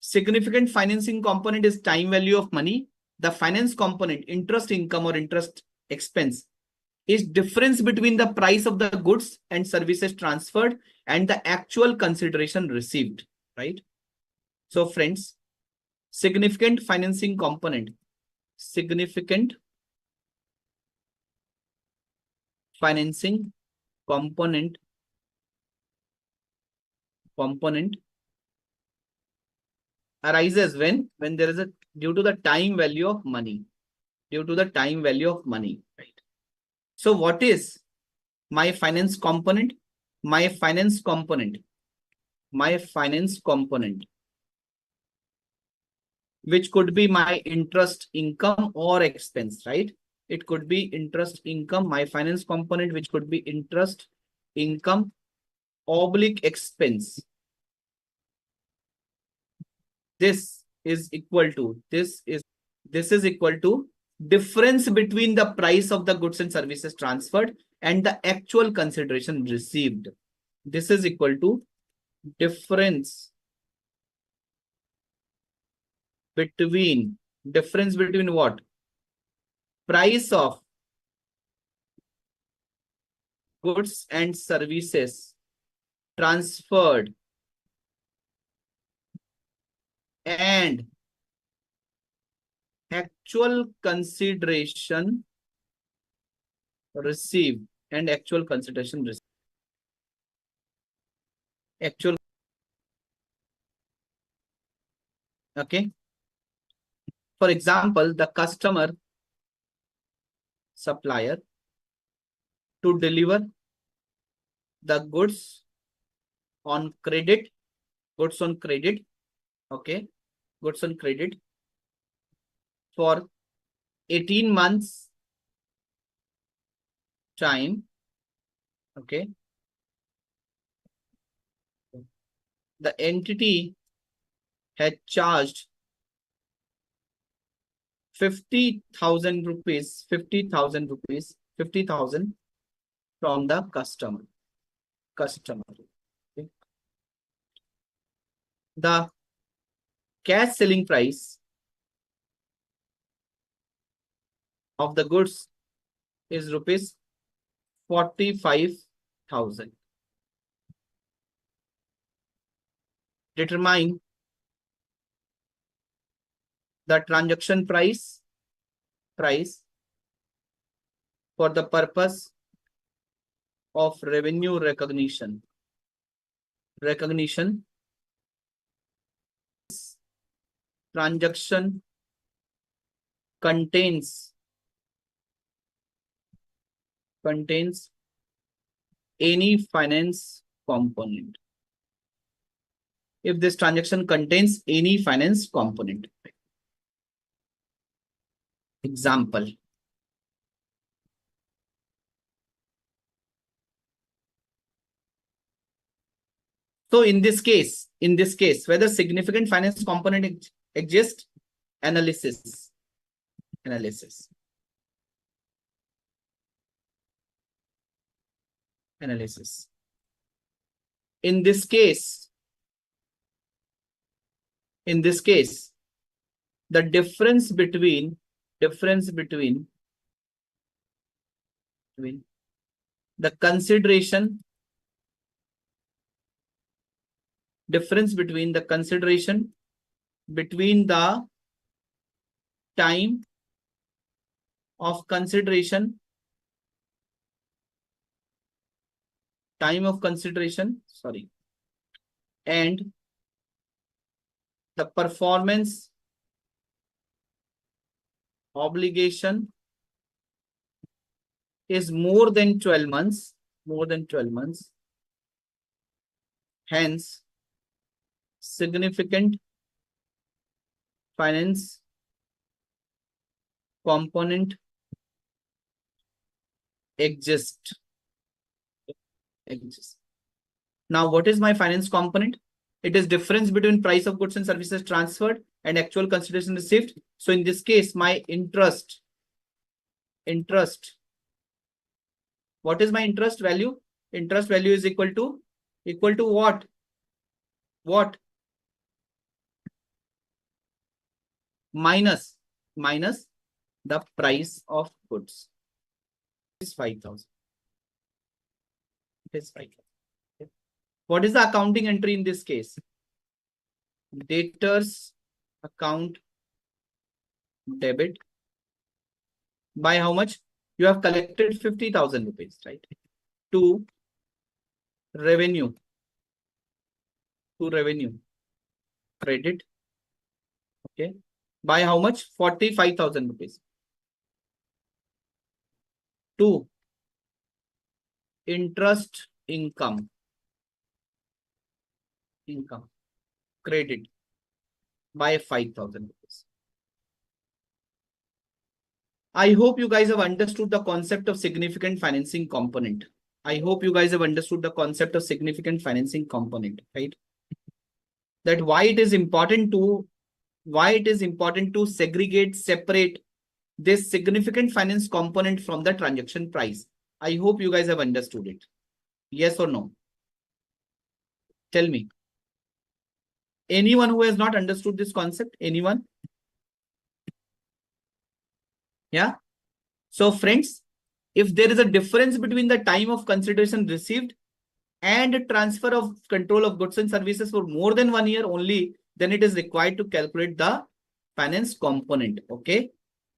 S1: significant financing component is time value of money. The finance component, interest income or interest expense, is difference between the price of the goods and services transferred and the actual consideration received, right? So friends, significant financing component, significant financing component arises when there is a due to the time value of money, due to the time value of money, right? So what is my finance component? My finance component, my finance component, which could be my interest income or expense, right? It could be interest income, my finance component, which could be interest income oblique expense. This is equal to, this is equal to difference between the price of the goods and services transferred and the actual consideration received. This is equal to difference between what? Price of goods and services transferred and actual consideration received and actual consideration received. Actual, okay. For example, the customer supplier to deliver the goods on credit, goods on credit, okay, goods on credit for 18 months time, okay. The entity had charged 50,000 rupees, 50,000 rupees, 50,000 from the customer. Okay. The cash selling price of the goods is rupees 45,000. Determine the transaction price for the purpose of revenue recognition. Transaction contains any finance component. If this transaction contains any finance component. Example. So in this case, whether significant finance component exists, analysis. In this case, the difference between the consideration difference between the consideration between the time of consideration, sorry, and the performance obligation is more than 12 months, hence significant finance component exists. Now, what is my finance component? It is difference between price of goods and services transferred and actual consideration received. So in this case, my interest, what is my interest value? Interest value is equal to what? What? Minus the price of goods. It is 5,000. It is 5,000. Okay. What is the accounting entry in this case? Debtors account debit by how much? You have collected 50,000 rupees, right? To revenue credit. Okay. By how much? 45,000 rupees. To interest income credit by 5,000 rupees. I hope you guys have understood the concept of significant financing component. I hope you guys have understood the concept of significant financing component, right? That why it is important to separate this significant finance component from the transaction price. I hope you guys have understood it. Yes or no? Tell me. Anyone who has not understood this concept? Anyone? Yeah. So friends, if there is a difference between the time of consideration received and transfer of control of goods and services for more than 1 year only, then it is required to calculate the finance component. Okay.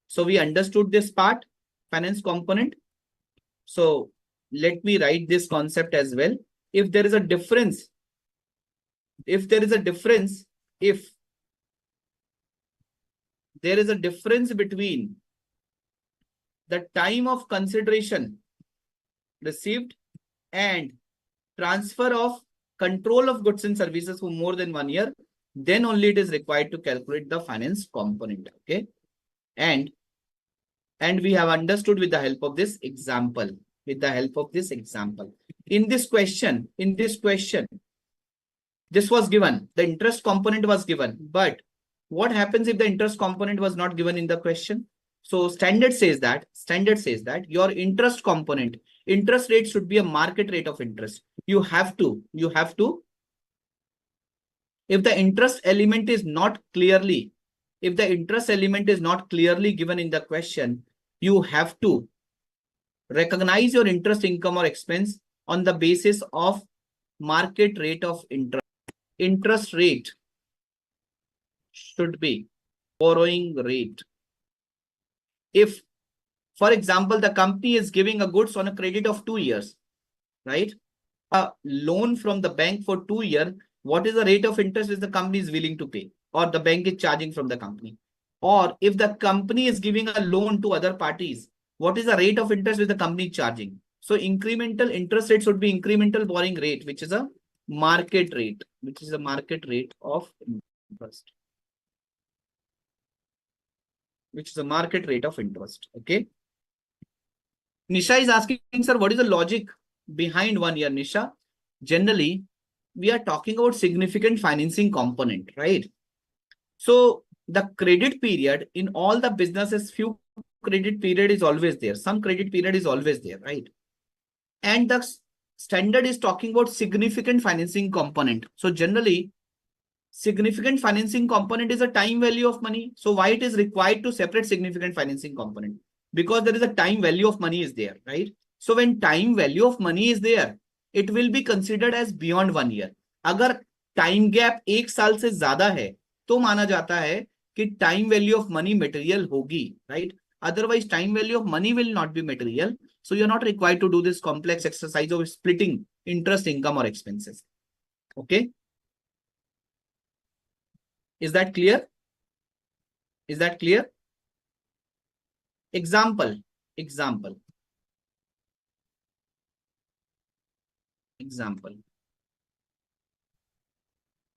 S1: So we understood this part, finance component. So let me write this concept as well. If there is a difference between the time of consideration received and transfer of control of goods and services for more than 1 year, then only it is required to calculate the finance component. Okay. And we have understood with the help of this example. In this question, this was given. The interest component was given. But what happens if the interest component was not given in the question? So standard says that your interest component, interest rate should be a market rate of interest. You have to, if the interest element is not clearly given in the question, you have to recognize your interest income or expense on the basis of market rate of interest. Interest rate should be borrowing rate. If, for example, the company is giving a goods on a credit of 2 years, right? A loan from the bank for 2 years, what is the rate of interest which the company is willing to pay or the bank is charging from the company? Or if the company is giving a loan to other parties, what is the rate of interest which the company is charging? So incremental interest rate should be incremental borrowing rate, which is a market rate, of interest. Okay. Nisha is asking, sir, what is the logic behind 1 year, Nisha? Generally, we are talking about significant financing component, right? So the credit period in all the businesses, few credit period is always there. Some credit period is always there, right? And the standard is talking about significant financing component. So generally, significant financing component is a time value of money. So why it is required to separate significant financing component? Because there is a time value of money is there, right? So when time value of money is there, it will be considered as beyond 1 year. Agar time gap 1 साल से ज्यादा है तो माना जाता है कि time value of money material होगी, right? Otherwise time value of money will not be material, so you're not required to do this complex exercise of splitting interest, income or expenses. Okay, is that clear? Is that clear? Example.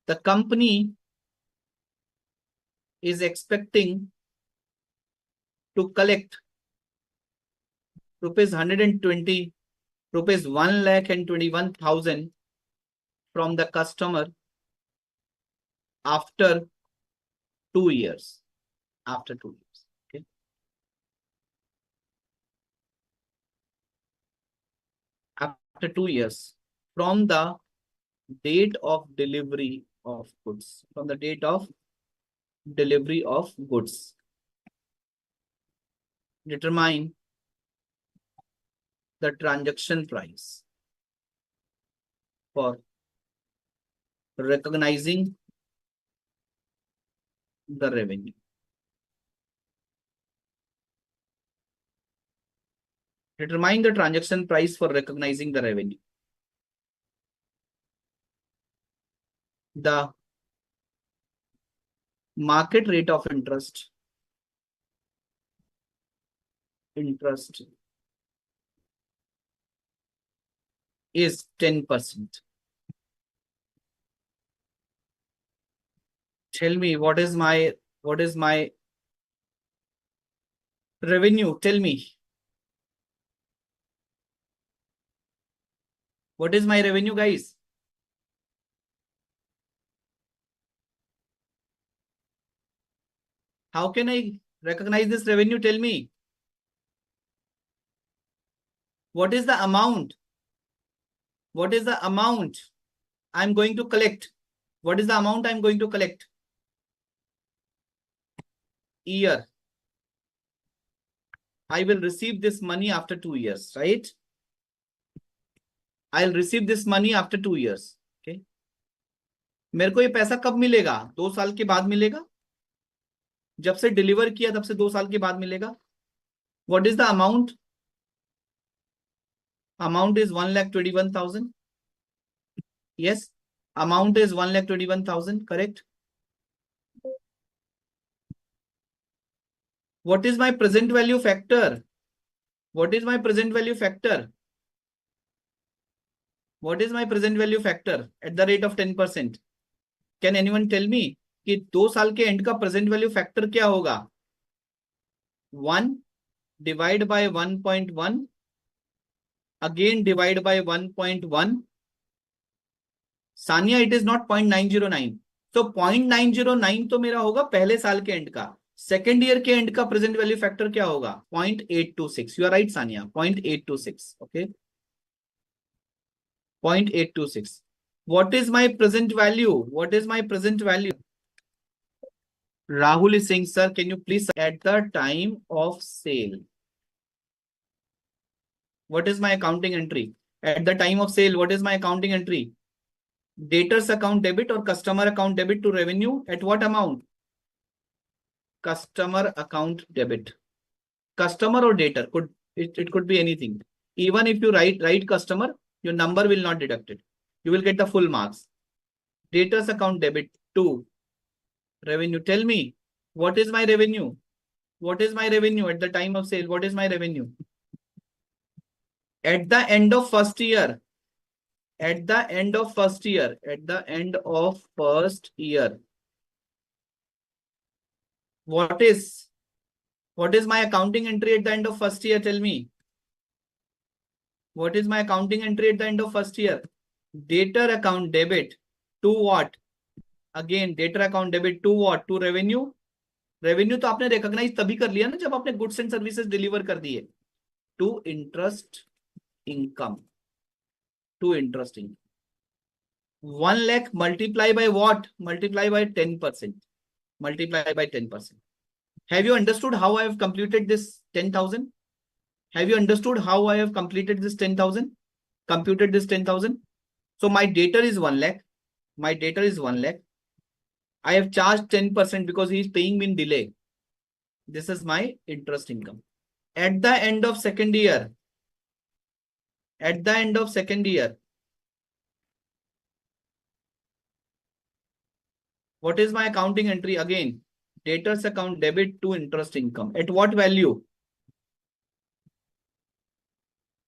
S1: The company is expecting to collect rupees 120, rupees 1,21,000 from the customer after 2 years. After 2 years. Okay. After 2 years from the date of delivery of goods. From the date of delivery of goods. Determine the transaction price for recognizing the revenue. Determine the transaction price for recognizing the revenue. The market rate of interest is 10%. Tell me what is my revenue? Tell me. What is my revenue, guys? How can I recognize this revenue? Tell me. What is the amount? What is the amount I'm going to collect? What is the amount I'm going to collect? Year. I will receive this money after 2 years, right? I'll receive this money after 2 years. Okay. मेरे को ये पैसा कब मिलेगा? 2 साल के बाद मिलेगा. जब से डिलीवर किया तब से 2 साल के बाद मिलेगा. What is the amount? Amount is 1,21,000. Yes. Amount is 1,21,000. Correct. What is my present value factor? What is my present value factor? What is my present value factor at the rate of 10%? Can anyone tell me कि 2 साल के end का present value factor क्या होगा? 1 divide by 1.1 again divide by 1.1. Sania, it is not 0.909. तो 0.909 तो मेरा होगा पहले साल के एंड का. सेकेंड ईयर के एंड का प्रेजेंट वैल्यू फैक्टर क्या होगा? 0.826. You are right Sania, 0.826. Okay, 0.826. What is my present value? What is my present value? Rahul is saying, sir, can you please at the time of sale? What is my accounting entry? At the time of sale, what is my accounting entry? Debtors account debit or customer account debit to revenue at what amount? Customer account debit. Customer or debtor, it could be anything. Even if you write customer, your number will not deduct it. You will get the full marks. Debtors account debit to revenue. Tell me, what is my revenue? What is my revenue at the time of sale? What is my revenue? At the end of first year. At the end of first year. At the end of first year. What is my accounting entry at the end of first year? Tell me. What is my accounting entry at the end of first year? Debtor account debit to what? Again, debtor account debit to what? To revenue. Revenue तो आपने recognise तभी कर लिया ना जब आपने goods and services deliver कर दिए. To interest income. To interest income. 1 lakh multiply by what? Multiply by 10%. Multiply by 10%. Have you understood how I have completed this 10,000? Have you understood how I have completed this 10,000? Computed this 10,000? So my debtor is 1 lakh. My debtor is 1 lakh. I have charged 10% because he is paying me in delay. This is my interest income. At the end of second year, at the end of second year, what is my accounting entry? Again, debtors account debit to interest income. At what value?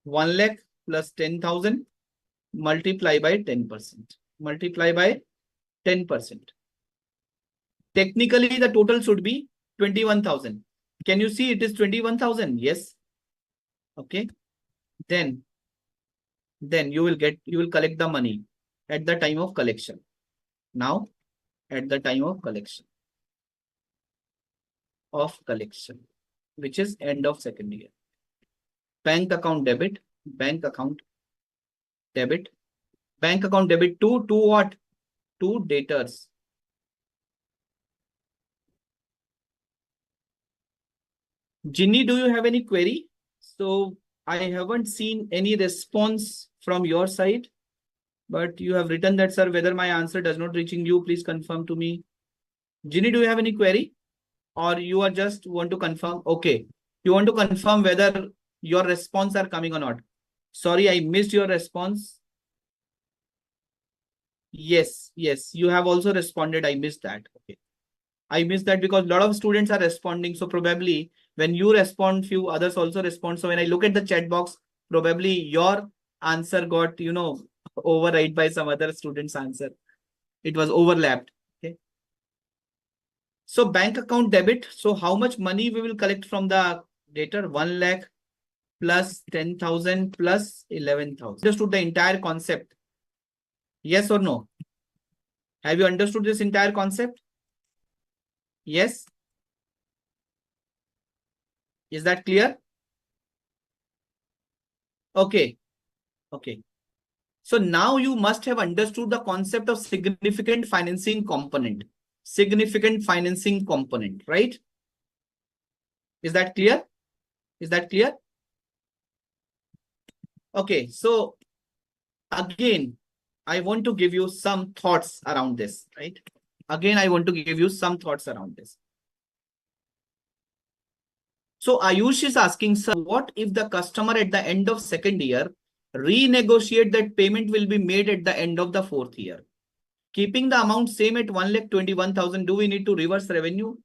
S1: 1 lakh plus 10,000 multiply by 10%. Multiply by 10%. Technically, the total should be 21,000. Can you see it is 21,000? Yes. Okay. Then you will collect the money at the time of collection. Now, at the time of collection, which is end of second year. Bank account debit, bank account debit, bank account debit to what? To debtors. Ginny, do you have any query? So I haven't seen any response from your side, but you have written that, sir, whether my answer does not reaching you, please confirm to me. Ginny, do you have any query? Or you are just want to confirm? Okay. You want to confirm whether your response are coming or not. Sorry, I missed your response. Yes, yes. You have also responded. I missed that. Okay. I missed that because a lot of students are responding. So probably when you respond, few others also respond. So when I look at the chat box, probably your answer got, override by some other student's answer. It was overlapped. Okay. So bank account debit. So how much money we will collect from the debtor? 1 lakh plus 10,000 plus 11,000. Understood the entire concept? Yes or no? Have you understood this entire concept? Yes. Is that clear? Okay. Okay. So now you must have understood the concept of significant financing component. Significant financing component, right? Is that clear? Is that clear? Okay. So again, I want to give you some thoughts around this, right? Again, I want to give you some thoughts around this. So Ayush is asking, sir, what if the customer at the end of second year renegotiate that payment will be made at the end of the fourth year? Keeping the amount same at 1,21,000, do we need to reverse revenue?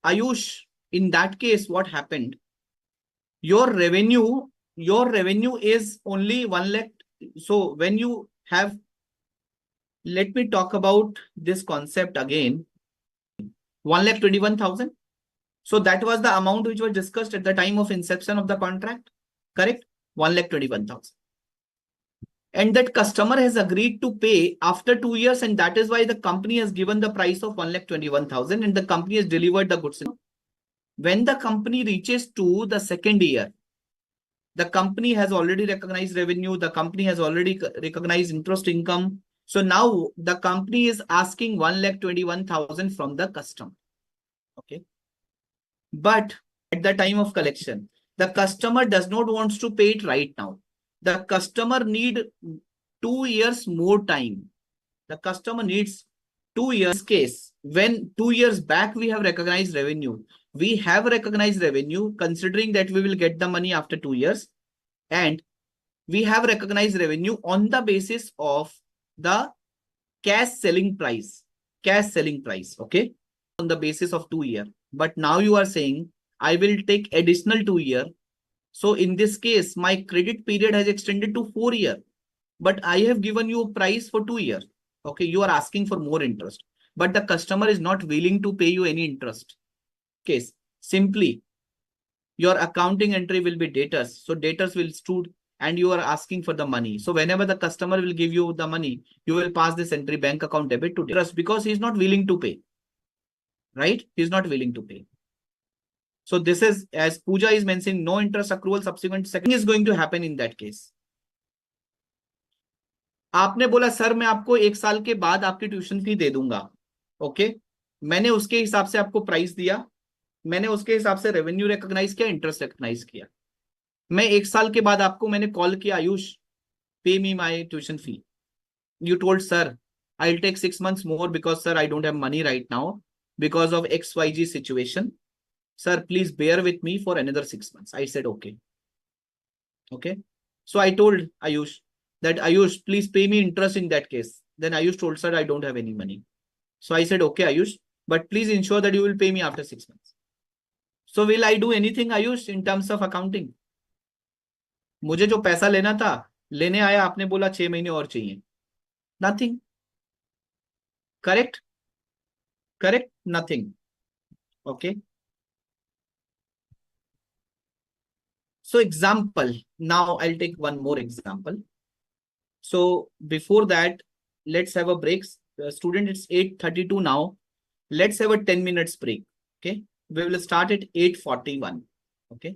S1: Ayush, in that case, what happened? Your revenue is only 1 lakh. So when you have, let me talk about this concept again. 1,21,000. So that was the amount which was discussed at the time of inception of the contract. Correct? 1,21,000. And that customer has agreed to pay after 2 years, and that is why the company has given the price of 1,21,000 and the company has delivered the goods. When the company reaches to the second year, the company has already recognized revenue, the company has already recognized interest income. So now the company is asking 1,21,000 from the customer. Okay. But at the time of collection, the customer does not want to pay it right now. The customer need 2 years more time. The customer needs 2 years case. When 2 years back we have recognized revenue, we have recognized revenue considering that we will get the money after 2 years, and we have recognized revenue on the basis of the cash selling price. Okay, on the basis of 2 year. But now you are saying I will take additional 2 year. So in this case, my credit period has extended to 4 year, but I have given you a price for 2 years. Okay, you are asking for more interest, but the customer is not willing to pay you any interest. Case simply your accounting entry will be debtors. So debtors will stood and you are asking for the money. So whenever the customer will give you the money, you will pass this entry bank account debit to debtors because he is not willing to pay. Right? He is not willing to pay. So this is, as Pooja is mentioning, no interest accrual subsequent second is going to happen in that case. आपने बोला sir मैं आपको 1 साल के बाद आपकी tuition fee दे दूंगा. Okay, मैंने उसके हिसाब से आपको प्राइस दिया, मैंने उसके हिसाब से रेवेन्यू रिकॉग्नाइज किया, इंटरेस्ट रिकॉग्नाइज किया. मैं 1 साल के बाद आपको मैंने कॉल किया, Ayush pay me my tuition fee. You told, sir, I'll take 6 months more because, sir, I don't have money right now because of XYG situation. Sir, please bear with me for another 6 months. I said, okay. Okay. So I told Ayush that, Ayush, please pay me interest in that case. Then Ayush told, sir, I don't have any money. So I said, okay, Ayush, but please ensure that you will pay me after 6 months. So will I do anything, Ayush, in terms of accounting? मुझे जो पैसा लेना था, लेने आया, आपने बोला 6 महीने और चाहिए. Nothing. Correct? Correct? Nothing. Okay. So example, now I'll take one more example. So before that, let's have a break. Student, it's 8:32 now. Let's have a 10 minutes break. Okay. We will start at 8:41. Okay.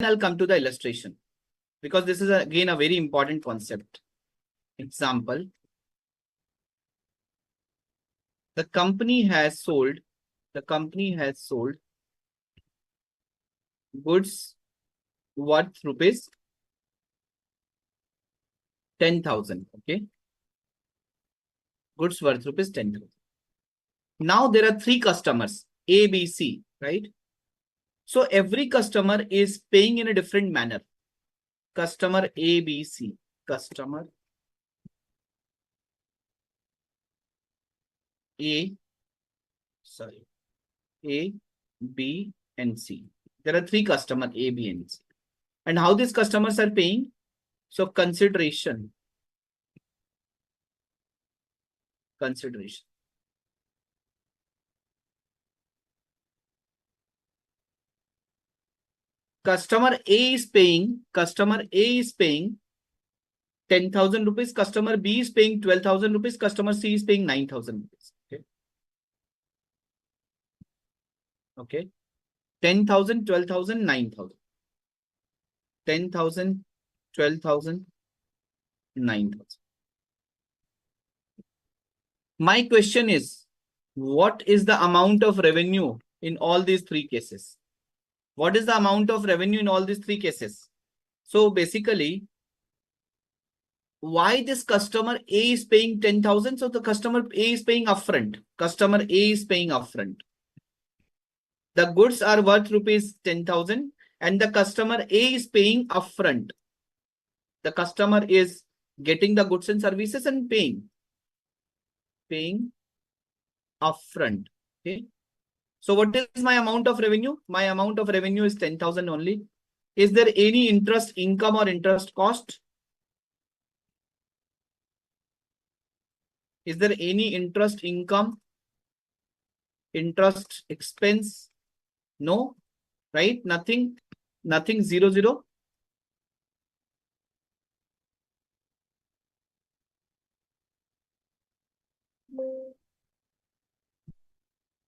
S1: I'll come to the illustration, because this is again a very important concept. Example, the company has sold goods worth rupees 10,000. Okay, goods worth rupees 10,000. Now there are three customers, A, B, C, right? So every customer is paying in a different manner. Customer A, B, C. Customer A, sorry, A, B, and C. There are three customers A, B, and C. And how these customers are paying? So consideration. Customer A is paying 10,000 rupees. Customer B is paying 12,000 rupees. Customer C is paying 9,000 rupees. Okay. Okay. 10,000, 12,000, 9,000. 10,000, 12,000, 9,000. My question is, what is the amount of revenue in all these three cases? What is the amount of revenue in all these three cases? So basically, why this customer A is paying 10,000? So the customer A is paying upfront. Customer A is paying upfront. The goods are worth rupees 10,000 and the customer A is paying upfront. The customer is getting the goods and services and paying upfront. Okay. So what is my amount of revenue? My amount of revenue is 10,000 only. Is there any interest income or interest cost? Is there any interest income, interest expense? No, right? Nothing, 0, 0.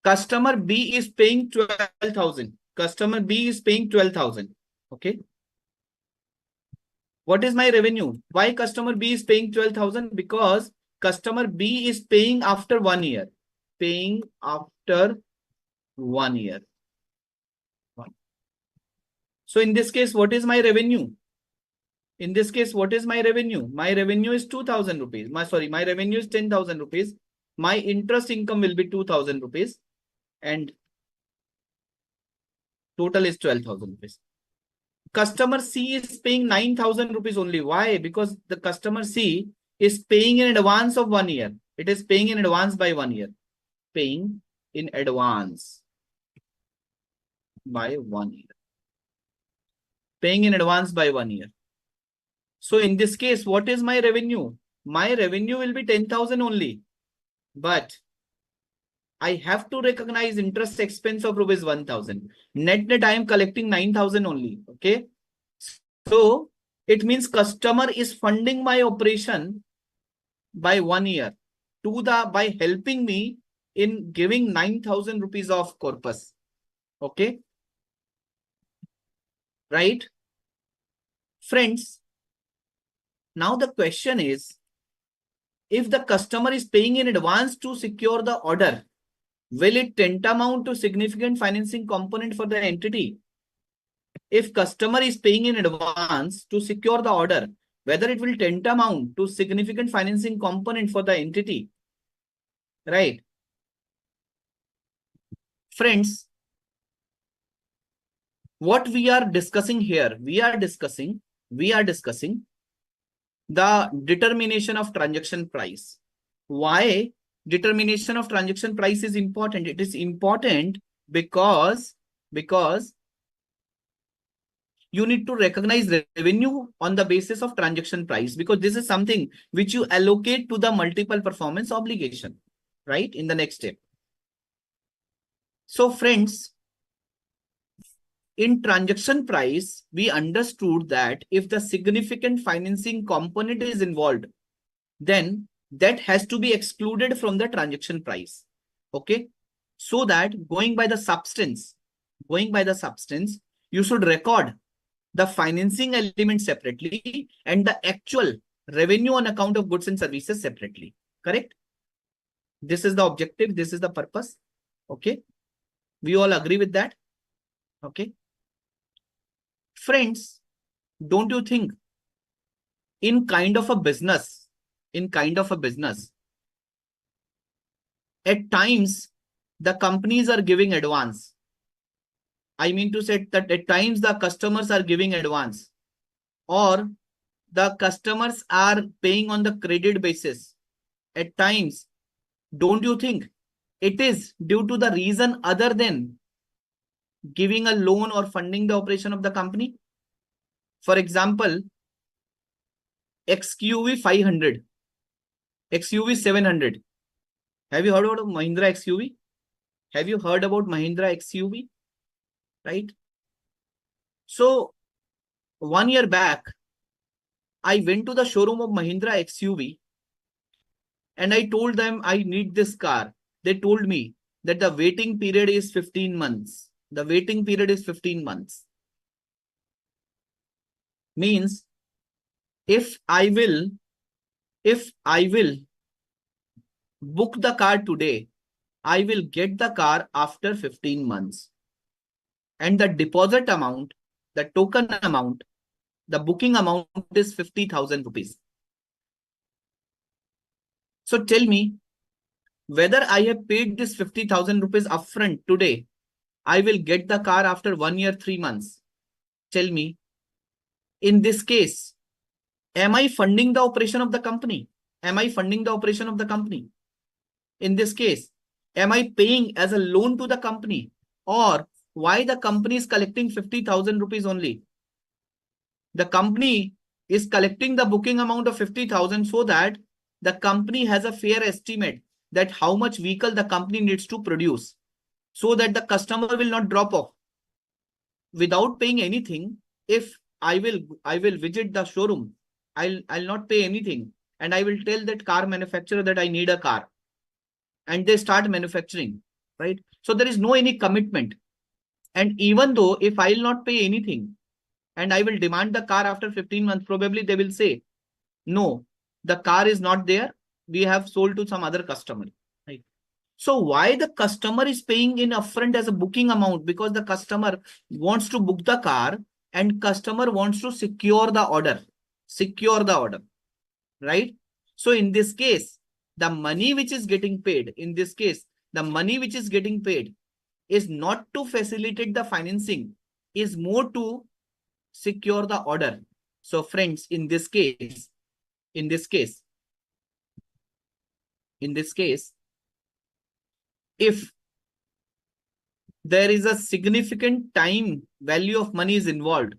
S1: Customer B is paying 12,000. Customer B is paying 12,000. Okay. What is my revenue? Why customer B is paying 12,000? Because customer B is paying after 1 year. Paying after 1 year. So in this case, what is my revenue? In this case, what is my revenue? My revenue is 2,000 rupees. My revenue is 10,000 rupees. My interest income will be 2,000 rupees. And total is 12,000 rupees. Customer C is paying 9,000 rupees only. Why? Because the customer C is paying in advance of 1 year. It is paying in advance by 1 year. Paying in advance by 1 year. Paying in advance by 1 year. So in this case, what is my revenue? My revenue will be 10,000 only. But I have to recognize interest expense of rupees 1,000. Net, I am collecting 9,000 only. Okay. So it means customer is funding my operation by 1 year by helping me in giving 9,000 rupees of corpus. Okay. Right. Friends. Now the question is, if the customer is paying in advance to secure the order, will it tantamount to significant financing component for the entity? If customer is paying in advance to secure the order, whether it will tantamount to significant financing component for the entity, right? Friends, what we are discussing here, we are discussing the determination of transaction price. Why determination of transaction price is important? It is important because you need to recognize revenue on the basis of transaction price, because this is something which you allocate to the multiple performance obligation, right? In the next step. So friends, in transaction price, we understood that if the significant financing component is involved, then that has to be excluded from the transaction price. Okay. So that going by the substance, you should record the financing element separately, and the actual revenue on account of goods and services separately. Correct? This is the objective. This is the purpose. Okay. We all agree with that. Okay. Friends, don't you think in kind of a business, at times the companies are giving advance. I mean to say that at times the customers are giving advance, or the customers are paying on the credit basis. At times, don't you think it is due to the reason other than giving a loan or funding the operation of the company? For example, XUV 500, XUV 700. Have you heard about Mahindra XUV? Have you heard about Mahindra XUV? Right? So 1 year back, I went to the showroom of Mahindra XUV and I told them I need this car. They told me that the waiting period is 15 months. The waiting period is 15 months. Means if I will book the car today, I will get the car after 15 months. And the deposit amount, the token amount, the booking amount is 50,000 rupees. So tell me whether I have paid this 50,000 rupees upfront today, I will get the car after 1 year, 3 months. Tell me, in this case, am I funding the operation of the company? Am I funding the operation of the company? In this case, am I paying as a loan to the company? Or why the company is collecting 50,000 rupees only? The company is collecting the booking amount of 50,000 so that the company has a fair estimate that how much vehicle the company needs to produce, so that the customer will not drop off. Without paying anything, if I will visit the showroom, I'll not pay anything, and I will tell that car manufacturer that I need a car, and they start manufacturing, right? So there is no any commitment. And even though if I'll not pay anything and I will demand the car after 15 months, probably they will say, no, the car is not there. We have sold to some other customer, right? So why the customer is paying in upfront as a booking amount? Because the customer wants to book the car and customer wants to secure the order, right? So in this case, the money which is getting paid, is not to facilitate the financing, is more to secure the order. So friends, in this case, if there is a significant time value of money is involved,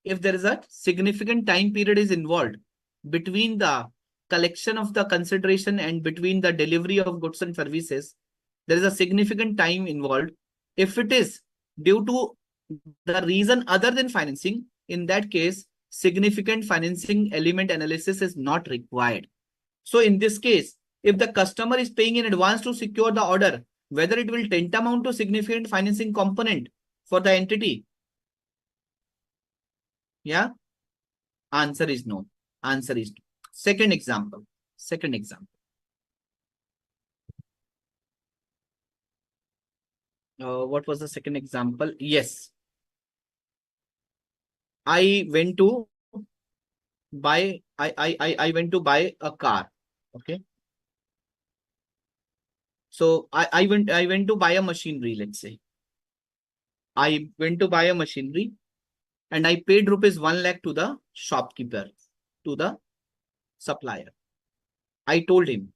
S1: if there is a significant time period is involved between the collection of the consideration and between the delivery of goods and services, there is a significant time involved. If it is due to the reason other than financing, in that case, significant financing element analysis is not required. So in this case, if the customer is paying in advance to secure the order, whether it will tantamount to significant financing component for the entity? Yeah? Answer is no. Answer is no. Second example. What was the second example? Yes. I went to buy a car. Okay. So I went to buy a machinery, let's say. I went to buy a machinery and I paid rupees 1 lakh to the shopkeeper, to the supplier. I told him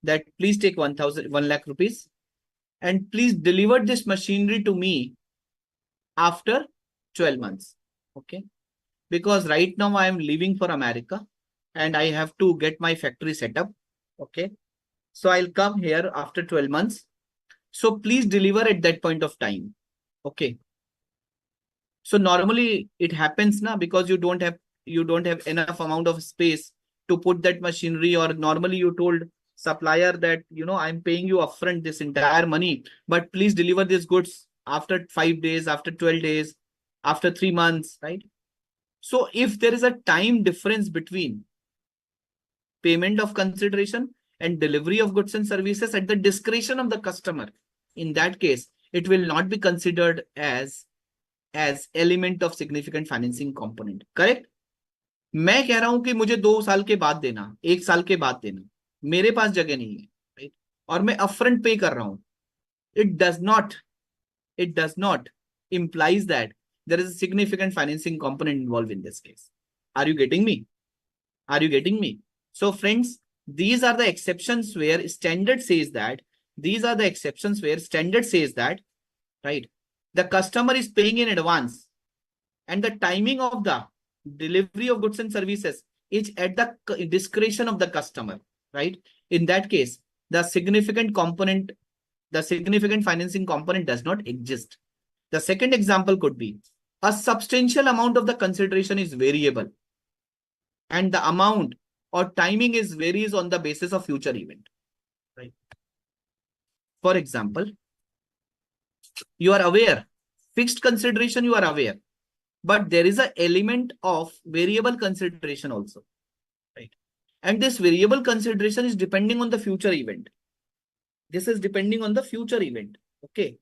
S1: that please take 1 lakh rupees and please deliver this machinery to me after 12 months. Okay. Because right now I am leaving for America and I have to get my factory set up. Okay. So I'll come here after 12 months. So please deliver at that point of time. Okay. So normally it happens now because you don't have enough amount of space to put that machinery, or normally you told supplier that, I'm paying you upfront this entire money, but please deliver these goods after 5 days, after 12 days. after 3 months, right? So if there is a time difference between payment of consideration and delivery of goods and services at the discretion of the customer, in that case, it will not be considered as element of significant financing component. Correct? मैं कह रहा हूं कि मुझे 2 साल के बाद देना, 1 साल के बाद देना, मेरे पास जगह नहीं है, राइट, और मैं अपफ्रंट पे कर रहा हूं. It does not implies that there is a significant financing component involved in this case. Are you getting me? Are you getting me? So friends, these are the exceptions where standard says that, right, the customer is paying in advance and the timing of the delivery of goods and services is at the discretion of the customer, right? In that case, the significant financing component does not exist. The second example could be a substantial amount of the consideration is variable and the amount or timing is varies on the basis of future event, right? For example, you are aware, fixed consideration you are aware, but there is an element of variable consideration also, right? And this variable consideration is depending on the future event. This is depending on the future event. Okay.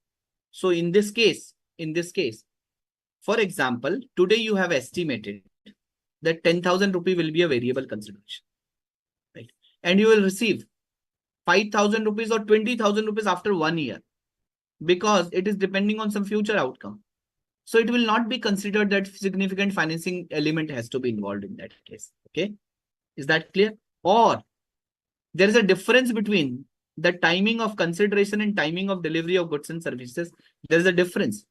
S1: So in this case, for example, today you have estimated that 10,000 rupee will be a variable consideration, right? And you will receive 5,000 rupees or 20,000 rupees after 1 year because it is depending on some future outcome. So it will not be considered that significant financing element has to be involved in that case. Okay. Is that clear? Or there is a difference between the timing of consideration and timing of delivery of goods and services. There is a difference.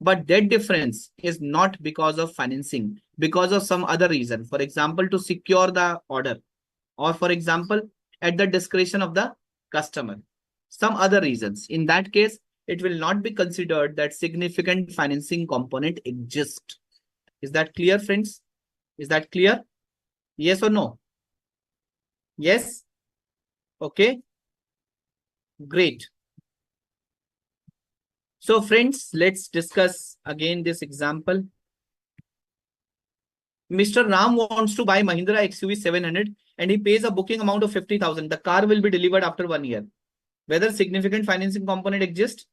S1: But that difference is not because of financing, because of some other reason. For example, to secure the order, or for example, at the discretion of the customer. Some other reasons. In that case, it will not be considered that significant financing component exists. Is that clear, friends? Is that clear? Yes or no? Yes? Okay. Great. So friends, let's discuss again this example. Mr. Ram wants to buy Mahindra XUV 700 and he pays a booking amount of 50,000. The car will be delivered after 1 year. Whether significant financing component exists?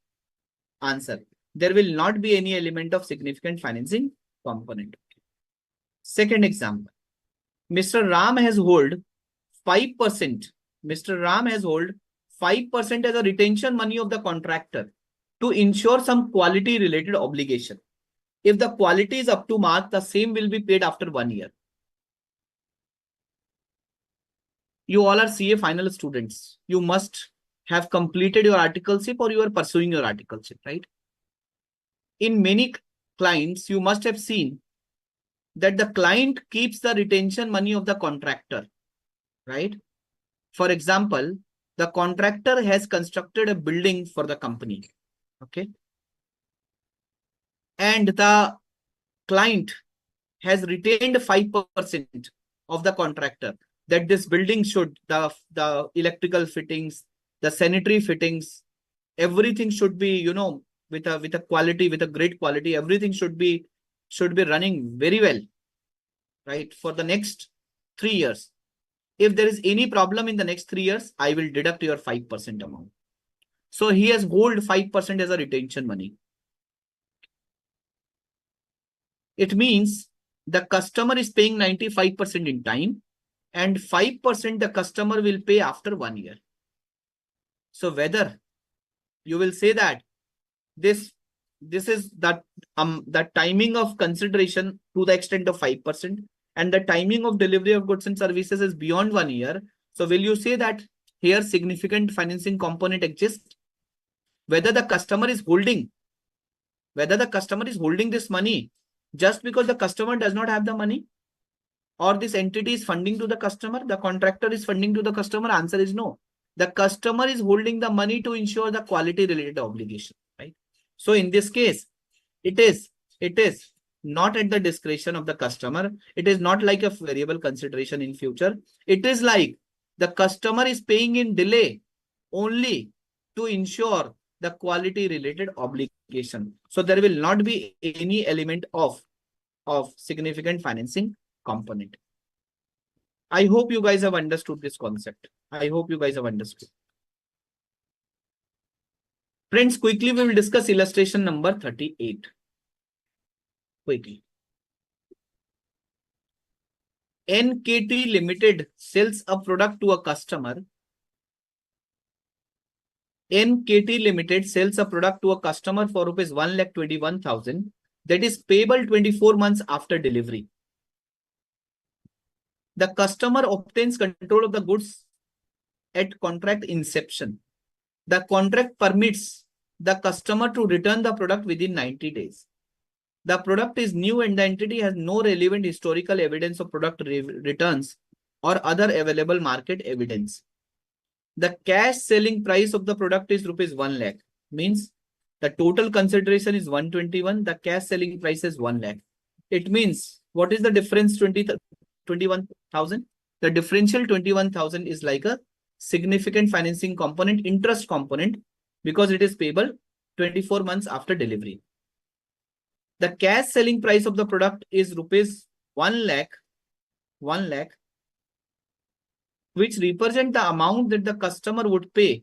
S1: Answer. There will not be any element of significant financing component. Second example. Mr. Ram has hold 5%. Mr. Ram has hold 5% as a retention money of the contractor to ensure some quality related obligation. If the quality is up to mark, the same will be paid after 1 year. You all are CA final students. You must have completed your articleship or you are pursuing your articleship, right? In many clients, you must have seen that the client keeps the retention money of the contractor, right? For example, the contractor has constructed a building for the company, okay? And the client has retained 5% of the contractor that this building should, the electrical fittings, the sanitary fittings, everything should be, you know, with a quality, with a great quality, everything should be running very well, right? For the next 3 years. If there is any problem in the next 3 years, I will deduct your 5% amount. So he has hold 5% as a retention money. It means the customer is paying 95% in time and 5% the customer will pay after 1 year. So whether you will say that this is that the timing of consideration to the extent of 5% and the timing of delivery of goods and services is beyond 1 year. So will you say that here significant financing component exists? Whether the customer is holding this money just because the customer does not have the money, or this entity is funding to the customer, the contractor is funding to the customer, answer is no. The customer is holding the money to ensure the quality related obligation, right? So in this case, it is not at the discretion of the customer. It is not like a variable consideration in future. It is like the customer is paying in delay only to ensure the quality related obligation. So there will not be any element of significant financing component. I hope you guys have understood this concept. I hope you guys have understood. Friends, quickly we will discuss illustration number 38. Quickly. NKT Limited sells a product to a customer. NKT Limited sells a product to a customer for rupees 1,21,000 that is payable 24 months after delivery. The customer obtains control of the goods at contract inception. The contract permits the customer to return the product within 90 days. The product is new and the entity has no relevant historical evidence of product returns or other available market evidence. The cash selling price of the product is rupees 1 lakh. Means the total consideration is 121. The cash selling price is 1 lakh. It means what is the difference 21,000? The differential 21,000 is like a significant financing component, interest component, because it is payable 24 months after delivery. The cash selling price of the product is rupees 1 lakh, which represent the amount that the customer would pay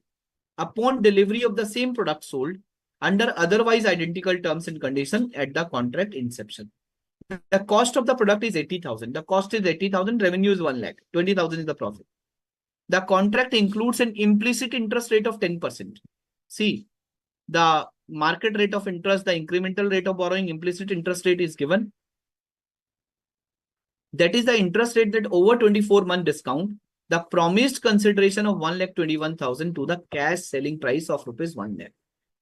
S1: upon delivery of the same product sold under otherwise identical terms and conditions at the contract inception. The cost of the product is 80,000. The cost is 80,000. Revenue is 1 lakh. 20,000 is the profit. The contract includes an implicit interest rate of 10%. See, the market rate of interest, the incremental rate of borrowing, implicit interest rate is given. That is the interest rate that over 24-month discount, the promised consideration of 1,21,000 to the cash selling price of rupees 1 lakh.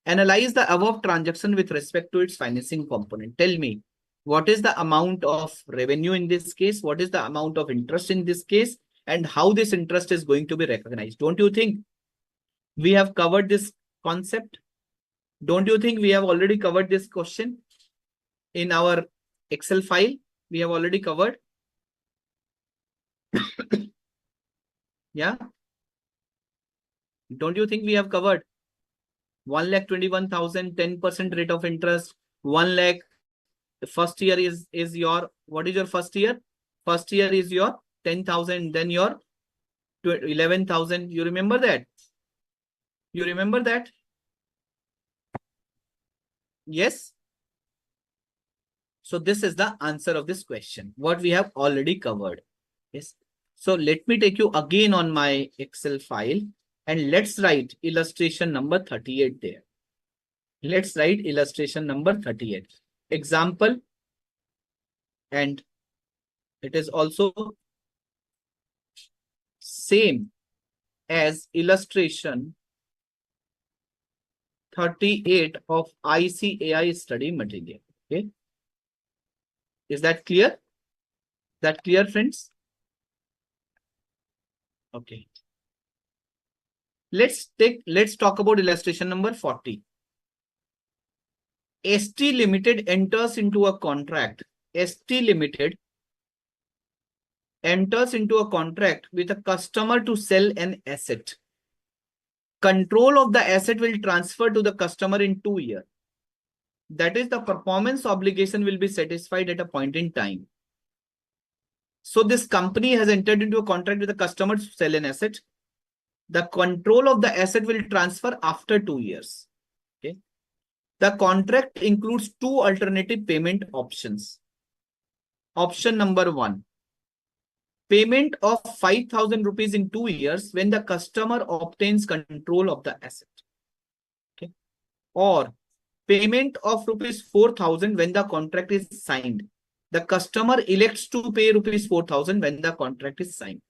S1: Analyze the above transaction with respect to its financing component. Tell me, what is the amount of revenue in this case? What is the amount of interest in this case? And how this interest is going to be recognized? Don't you think we have covered this concept? Don't you think we have already covered this question in our Excel file? We have already covered. Yeah. Don't you think we have covered 1,21,000, 10% rate of interest, 1 lakh. The first year is your, what is your first year? First year is your 10,000, then your 11,000. You remember that? You remember that? Yes. So this is the answer of this question, what we have already covered. Yes. So let me take you again on my Excel file and let's write illustration number 38 there. Let's write illustration number 38. Example, and it is also same as illustration 38 of ICAI study material. Okay. Is that clear? That clear, friends? Okay. Let's talk about illustration number 40. ST Limited enters into a contract. ST Limited enters into a contract with a customer to sell an asset. Control of the asset will transfer to the customer in 2 years. That is, the performance obligation will be satisfied at a point in time. So this company has entered into a contract with the customer to sell an asset. The control of the asset will transfer after 2 years. Okay. The contract includes 2 alternative payment options. Option number 1, payment of 5,000 rupees in 2 years when the customer obtains control of the asset. Okay. Or payment of rupees 4,000 when the contract is signed. The customer elects to pay rupees 4,000 when the contract is signed.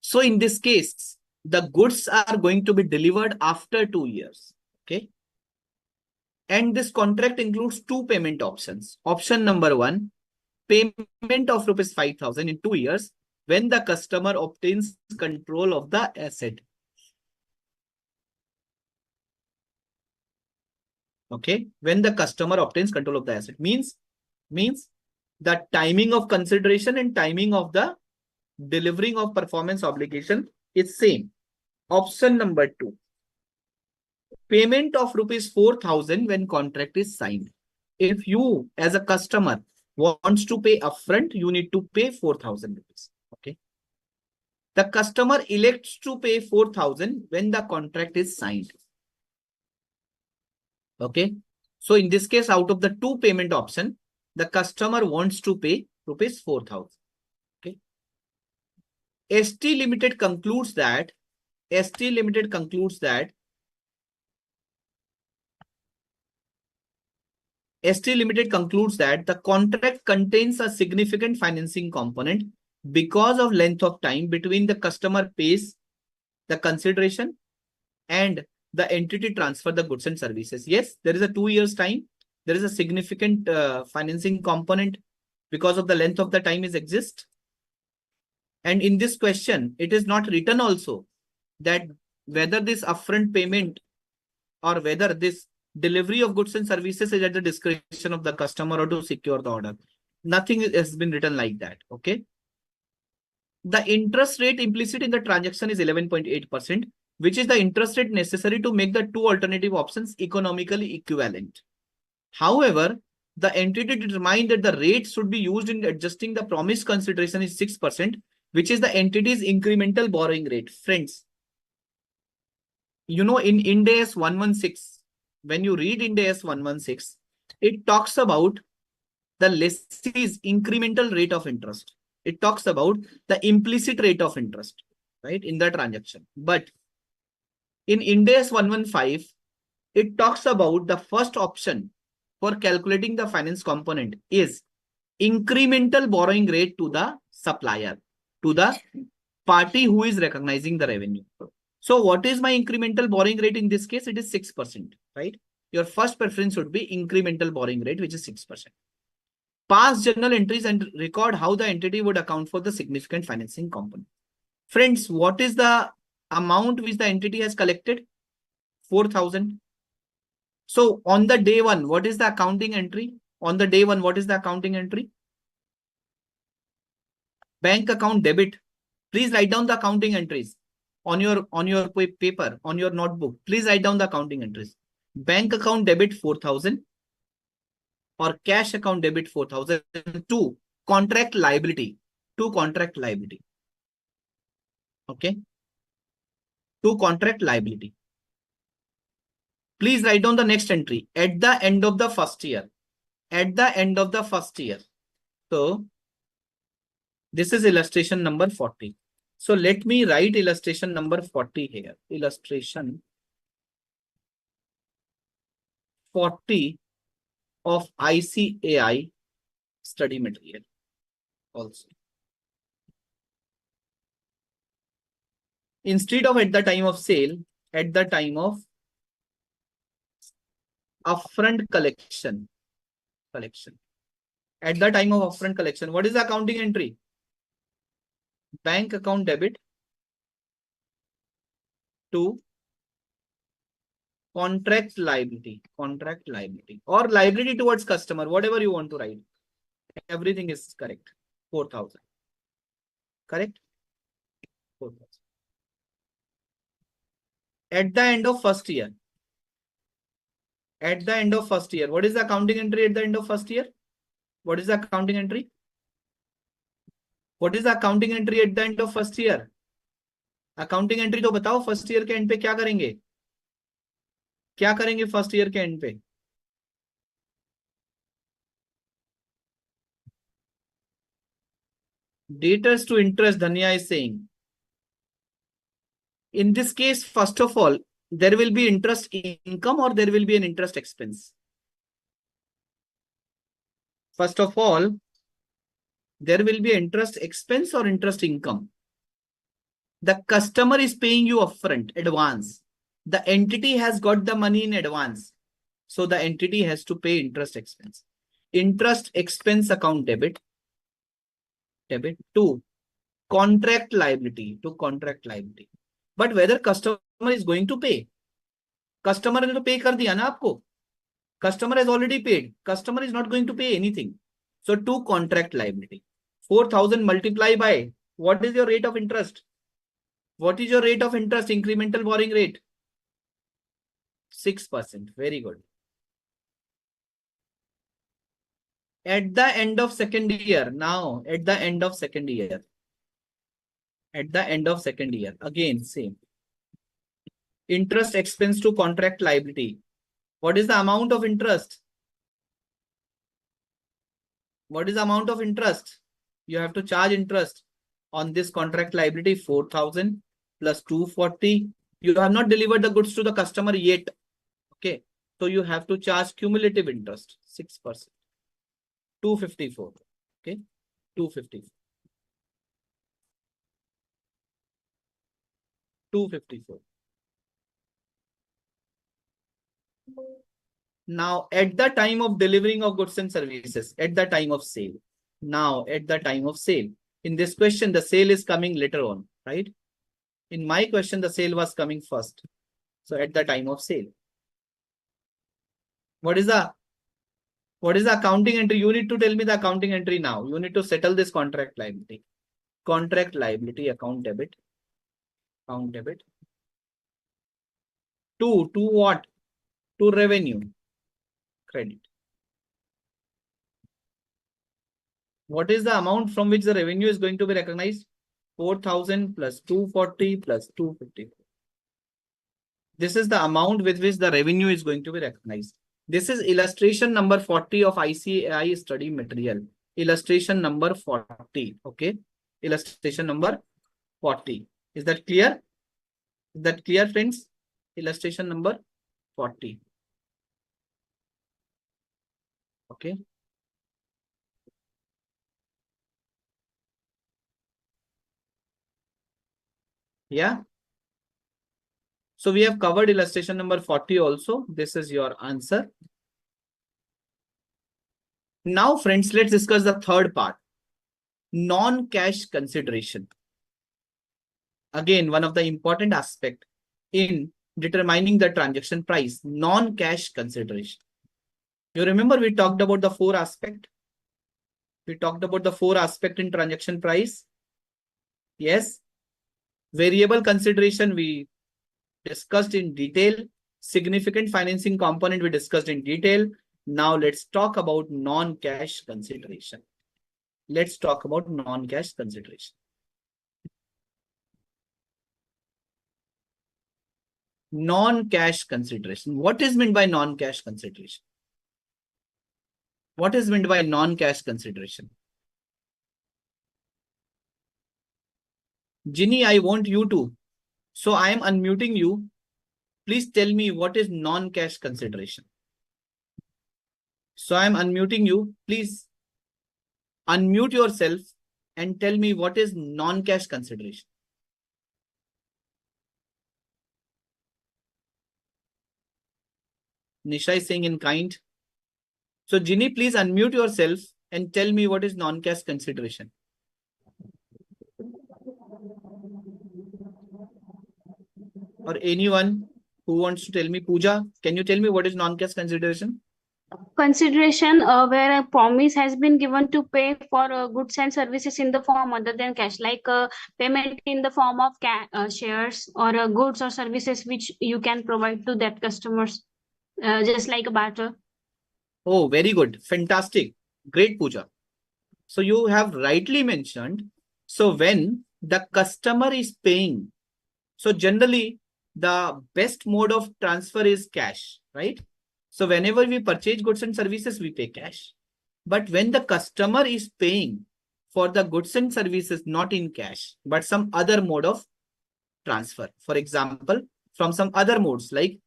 S1: So in this case, the goods are going to be delivered after 2 years. Okay. And this contract includes 2 payment options. Option number 1, payment of rupees 5,000 in 2 years when the customer obtains control of the asset. Okay. When the customer obtains control of the asset means the timing of consideration and timing of the delivering of performance obligation is same. Option number 2, payment of rupees 4,000 when contract is signed. If you as a customer wants to pay upfront, you need to pay 4,000 rupees. Okay. The customer elects to pay 4,000 when the contract is signed. Okay. So in this case, out of the two payment option, the customer wants to pay rupees 4,000. Okay. ST Limited concludes that ST Limited concludes that the contract contains a significant financing component because of length of time between the customer pays the consideration and the entity transfer the goods and services. Yes, there is a 2 years time. There is a significant financing component because of the length of the time is exist. And in this question, it is not written also that whether this upfront payment or whether this delivery of goods and services is at the discretion of the customer or to secure the order. Nothing has been written like that. Okay. The interest rate implicit in the transaction is 11.8%, which is the interest rate necessary to make the two alternative options economically equivalent. However, the entity determined that the rate should be used in adjusting the promised consideration is 6%, which is the entity's incremental borrowing rate. Friends, you know, in Ind AS 116, when you read Ind AS 116, it talks about the lessee's incremental rate of interest. It talks about the implicit rate of interest, right, in the transaction. But in Ind AS 115, it talks about the first option for calculating the finance component is incremental borrowing rate to the supplier, to the party who is recognizing the revenue. So what is my incremental borrowing rate in this case? It is 6%, right? Your first preference would be incremental borrowing rate, which is 6%. Pass journal entries and record how the entity would account for the significant financing component. Friends, what is the amount which the entity has collected? 4,000. So on the day one, what is the accounting entry? On the day one, what is the accounting entry? Bank account debit. Please write down the accounting entries on your paper, on your notebook. Please write down the accounting entries. Bank account debit 4,000 or cash account debit 4,000 to contract liability. To contract liability. Okay. To contract liability. Please write down the next entry at the end of the first year. At the end of the first year. So this is illustration number 40. So let me write illustration number 40 here. Illustration 40 of ICAI study material also. Instead of at the time of sale, at the time of upfront collection. At the time of upfront collection, what is the accounting entry? Bank account debit to contract liability or liability towards customer, whatever you want to write. Everything is correct. 4,000. Correct? 4,000. At the end of first year. At the end of first year, what is the accounting entry at the end of first year? What is the accounting entry? What is the accounting entry at the end of first year? Accounting entry तो बताओ first year के and पे क्या करेंगे? क्या करेंगे first year के and पे? Debtors to interest, Dhanya is saying. In this case, first of all, there will be interest income or there will be an interest expense. First of all, there will be interest expense or interest income. The customer is paying you upfront, advance. The entity has got the money in advance. So the entity has to pay interest expense. Interest expense account debit to contract liability, But whether customer is going to pay. Customer ने तो pay कर दिया ना आपको. Customer has already paid. Customer is not going to pay anything. So to contract liability. 4,000 multiply by what is your rate of interest? What is your rate of interest? Incremental borrowing rate. 6%. Very good. At the end of second year, now at the end of second year, again, same. Interest expense to contract liability. What is the amount of interest? What is the amount of interest? You have to charge interest on this contract liability, 4,000 plus 240. You have not delivered the goods to the customer yet. Okay. So you have to charge cumulative interest, 6%. 254. Okay. 254. 254. Now, at the time of delivering of goods and services, at the time of sale. Now, at the time of sale. In this question, the sale is coming later on, right? In my question, the sale was coming first. So at the time of sale. What is the accounting entry? You need to tell me the accounting entry now. You need to settle this contract liability. Contract liability, account debit. Account debit. To what? To revenue. Credit. What is the amount from which the revenue is going to be recognized? 4,000 plus 240 plus 250. This is the amount with which the revenue is going to be recognized. This is illustration number 40 of ICAI study material. Illustration number 40. Okay. Illustration number 40. Is that clear? Is that clear, friends? Illustration number 40. Okay. Yeah. So we have covered illustration number 40 also. This is your answer. Now, friends, let's discuss the third part. Non-cash consideration. Again, one of the important aspects in determining the transaction price, non-cash consideration. You remember we talked about the four aspects? We talked about the four aspects in transaction price. Yes. Variable consideration we discussed in detail. Significant financing component we discussed in detail. Now let's talk about non-cash consideration. Let's talk about non-cash consideration. Non-cash consideration. What is meant by non-cash consideration? What is meant by non-cash consideration? Ginny, I want you to. So I am unmuting you. Please tell me what is non-cash consideration. So I am unmuting you. Please unmute yourself and tell me what is non-cash consideration. Nisha is saying in kind. So Ginny, please unmute yourself and tell me what is non-cash consideration. Or anyone who wants to tell me. Pooja, can you tell me what is non-cash consideration?
S3: Consideration where a promise has been given to pay for goods and services in the form other than cash, like payment in the form of shares or goods or services which you can provide to that customers, just like a barter.
S1: Oh, very good. Fantastic. Great, Pooja. So you have rightly mentioned. So when the customer is paying, so generally the best mode of transfer is cash, right? So whenever we purchase goods and services, we pay cash. But when the customer is paying for the goods and services, not in cash, but some other mode of transfer, for example, from some other modes, like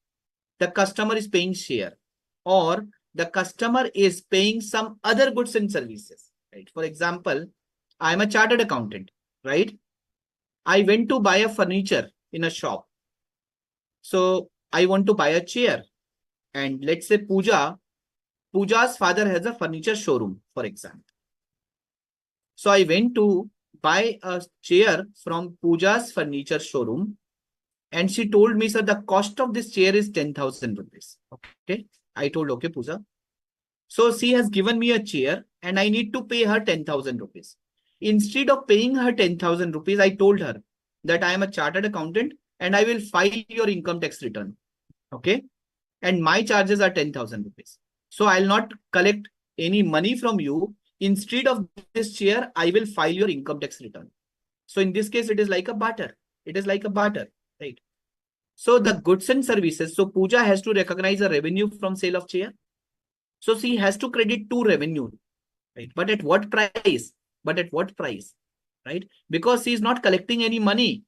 S1: the customer is paying share or the customer is paying some other goods and services, right? For example, I'm a chartered accountant, right? I went to buy a furniture in a shop. So I want to buy a chair. And let's say Pooja's father has a furniture showroom, for example. So I went to buy a chair from Pooja's furniture showroom. And she told me, sir, the cost of this chair is 10,000 rupees. Okay. I told, okay, Pooja. So she has given me a chair and I need to pay her 10,000 rupees. Instead of paying her 10,000 rupees, I told her that I am a chartered accountant and I will file your income tax return. Okay. and my charges are 10,000 rupees. So I'll not collect any money from you. Instead of this chair, I will file your income tax return. So in this case, it is like a barter. It is like a barter, right? So the goods and services. So Pooja has to recognize a revenue from sale of chair. So she has to credit to revenue, right? But at what price? But at what price, right? Because she is not collecting any money.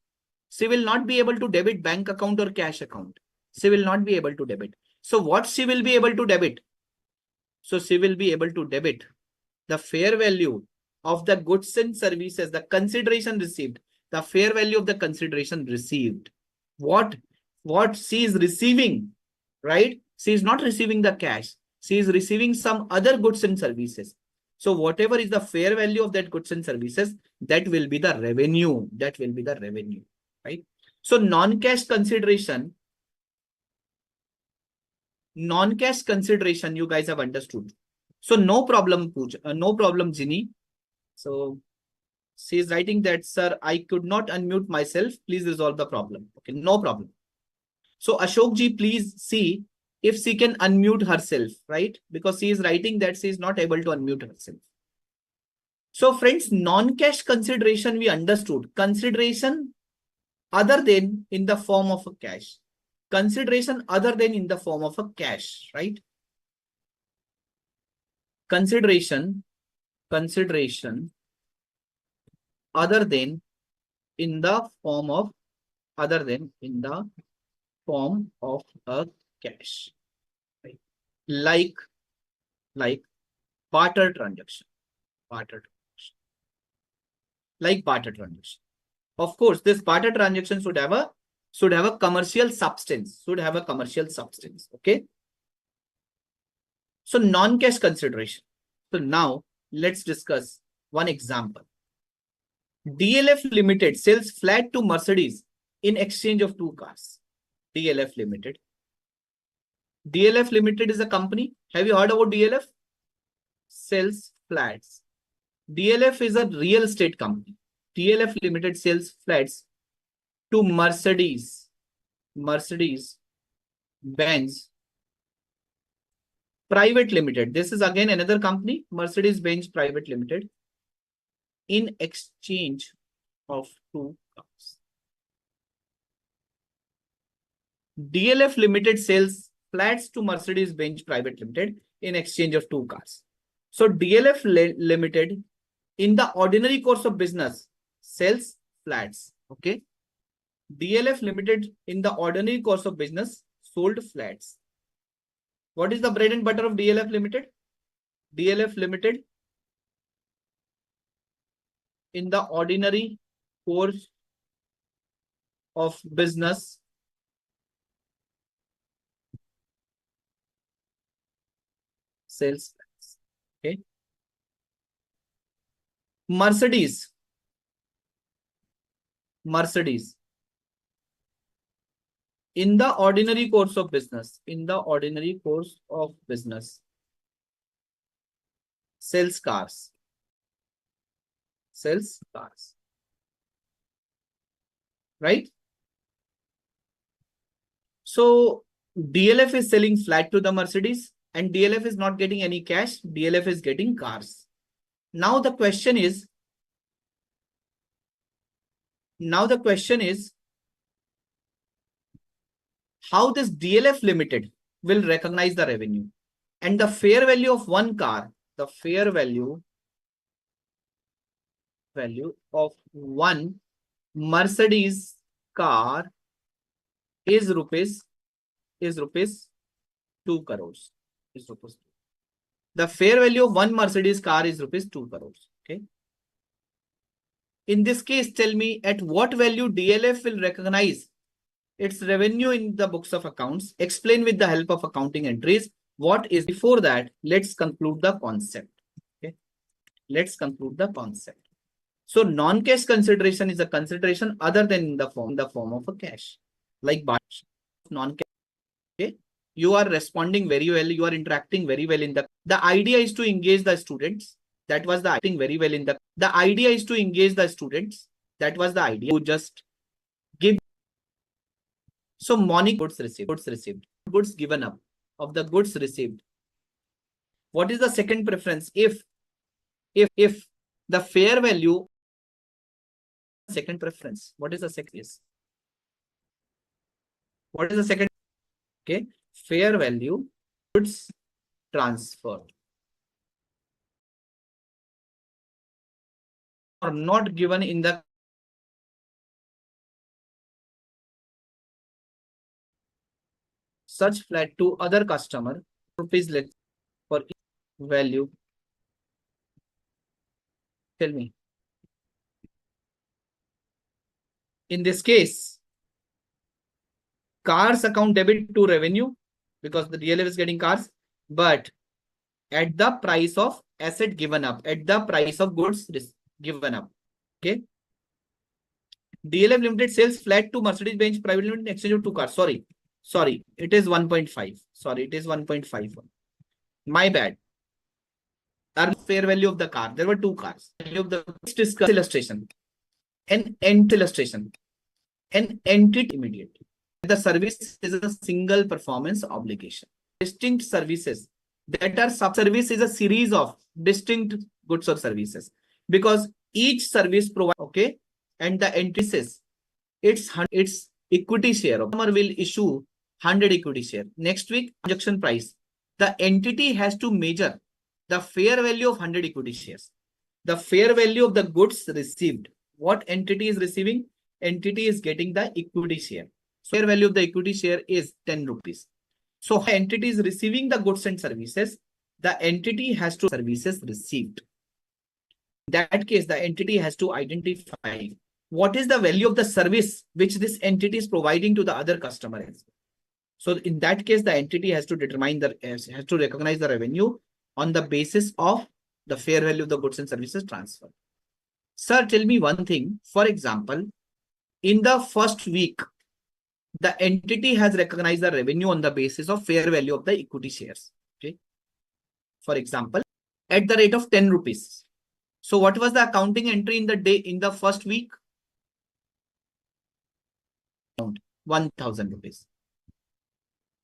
S1: She will not be able to debit bank account or cash account. She will not be able to debit. So what she will be able to debit? So she will be able to debit the fair value of the goods and services, the consideration received, the fair value of the consideration received. What she is receiving, right? She is not receiving the cash. She is receiving some other goods and services. So whatever is the fair value of that goods and services, that will be the revenue. That will be the revenue, right? So non-cash consideration, you guys have understood. So no problem, Pooja, no problem, Ginny. So she is writing that, sir, I could not unmute myself. Please resolve the problem. Okay, no problem. So Ashok ji, please see if she can unmute herself, right? Because she is writing that she is not able to unmute herself. So friends, non-cash consideration we understood. Consideration other than in the form of a cash. Consideration other than in the form of a cash, right? Consideration other than in the form of a cash, right? Like barter transaction, like barter transaction. Of course, this barter transaction should have a commercial substance, okay? So non-cash consideration. So now let's discuss one example. DLF Limited sells flat to Mercedes in exchange of 2 cars. DLF Limited. DLF Limited is a company. Have you heard about DLF? Sells flats. DLF is a real estate company. DLF Limited sells flats to Mercedes Benz Private Limited. This is again another company, Mercedes Benz Private Limited, in exchange of 2 cars. DLF Limited sells flats to Mercedes Benz Private Limited in exchange of 2 cars. So DLF Limited in the ordinary course of business sells flats. Okay. DLF Limited in the ordinary course of business sold flats. What is the bread and butter of DLF Limited? DLF Limited in the ordinary course of business sells flats. Okay. Mercedes in the ordinary course of business, sells cars. Right? So DLF is selling flat to the Mercedes and DLF is not getting any cash. DLF is getting cars. Now the question is, how this DLF Limited will recognize the revenue and the fair value of one car, the fair value of one Mercedes car is rupees 2 crores. The fair value of one Mercedes car is rupees 2 crores. Okay. In this case, tell me at what value DLF will recognize its revenue in the books of accounts. Explain with the help of accounting entries. What is before that? Let's conclude the concept. Okay. Let's conclude the concept. So non-cash consideration is a consideration other than in the form of a cash, like non-cash. Okay. You are responding very well. You are interacting very well in the idea is to engage the students. That was the acting very well in the idea is to engage the students. That was the idea. You just give. So Monica goods received. goods given up, of the goods received. What is the second preference? If the fair value, second preference. What is the second? Yes. What is the second? Okay, fair value goods transferred or not given in the such flat to other customer rupees let for value. Tell me. In this case, cars account debit to revenue because the DLF is getting cars, but at the price of asset given up, at the price of goods given up. Okay. DLF Limited sales flat to Mercedes-Benz Private Limited in exchange of 2 cars. Sorry, it is 1.5. Sorry, it is 1.5. My bad. Fair value of the car. There were 2 cars. Value of the discuss illustration. An illustration. An entity immediate. The service is a single performance obligation. Distinct services that are sub-service is a series of distinct goods or services because each service provides, okay, and the entity says its equity share. Customer will issue 100 equity share. Next week, transaction price. The entity has to measure the fair value of 100 equity shares. The fair value of the goods received. What entity is receiving? Entity is getting the equity share. So fair value of the equity share is 10 rupees. So entity is receiving the goods and services. The entity has to services received. In that case, the entity has to identify what is the value of the service which this entity is providing to the other customer. So in that case, the entity has to determine has to recognize the revenue on the basis of the fair value of the goods and services transferred. Sir, tell me one thing. For example, in the first week, the entity has recognized the revenue on the basis of fair value of the equity shares. Okay. For example, at the rate of 10 rupees. So what was the accounting entry in the first week? 1,000 rupees.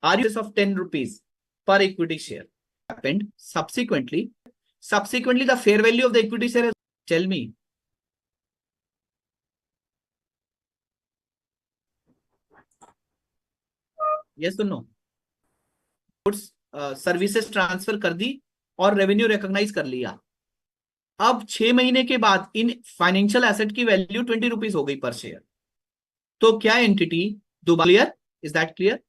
S1: Are you of 10 rupees per equity share? Happened subsequently, the fair value of the equity share is, tell me. Yes or no? Goods services transfer कर दी और revenue recognise कर लिया. अब 6 महीने के बाद in financial asset की value 20 rupees हो गई पर शेयर. तो क्या एंटिटी दोबारा clear? Is that clear?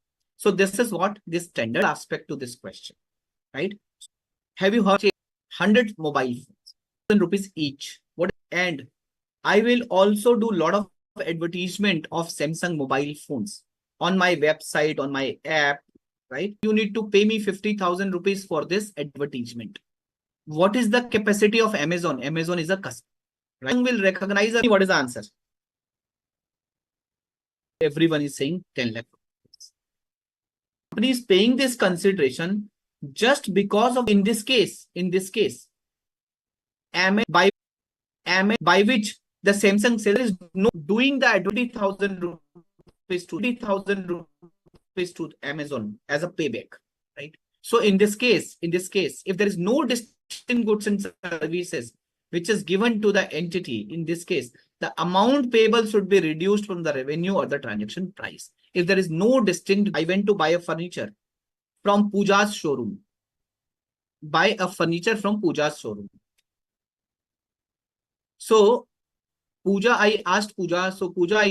S1: So this is what this standard aspect to this question, right? Have you heard 100 mobile phones, 1,000 rupees each? What? And I will also do a lot of advertisement of Samsung mobile phones on my website, on my app, right? You need to pay me 50,000 rupees for this advertisement. What is the capacity of Amazon? Amazon is a customer, right? Will recognize what is the answer? Everyone is saying 10 lakh. Company is paying this consideration just because of, in this case, by which the Samsung seller is doing the 20,000 rupees to Amazon as a payback, right? So in this case, if there is no distinct goods and services which is given to the entity, in this case, the amount payable should be reduced from the revenue or the transaction price. If there is no distinct, I went to buy a furniture from Pooja's showroom. Buy a furniture from Pooja's showroom. So Pooja, I asked Pooja, so Pooja,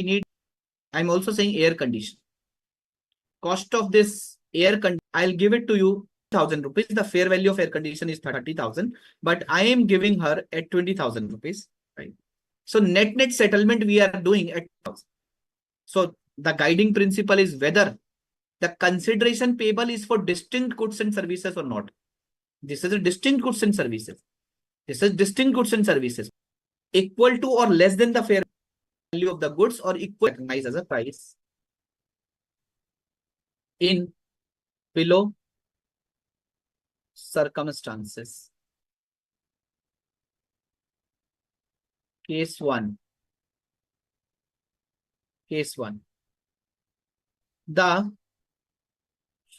S1: I'm also saying air condition. Cost of this air condition, I'll give it to you 1,000 rupees. The fair value of air condition is 30,000, but I am giving her at 20,000 rupees, right? So net settlement we are doing at 1,000. So the guiding principle is whether the consideration payable is for distinct goods and services or not. This is a distinct goods and services. Equal to or less than the fair value of the goods or equal recognized as a price in below circumstances. Case 1. The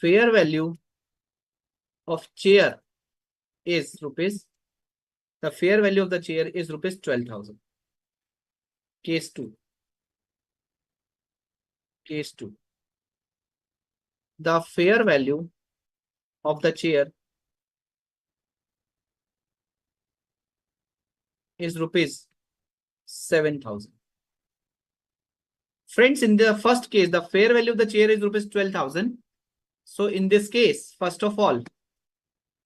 S1: fair value of chair is rupees, the fair value of the chair is rupees 12,000. Case 2. Case 2. The fair value of the chair is rupees 7,000. Friends, in the first case, the fair value of the chair is rupees 12,000. So in this case, first of all,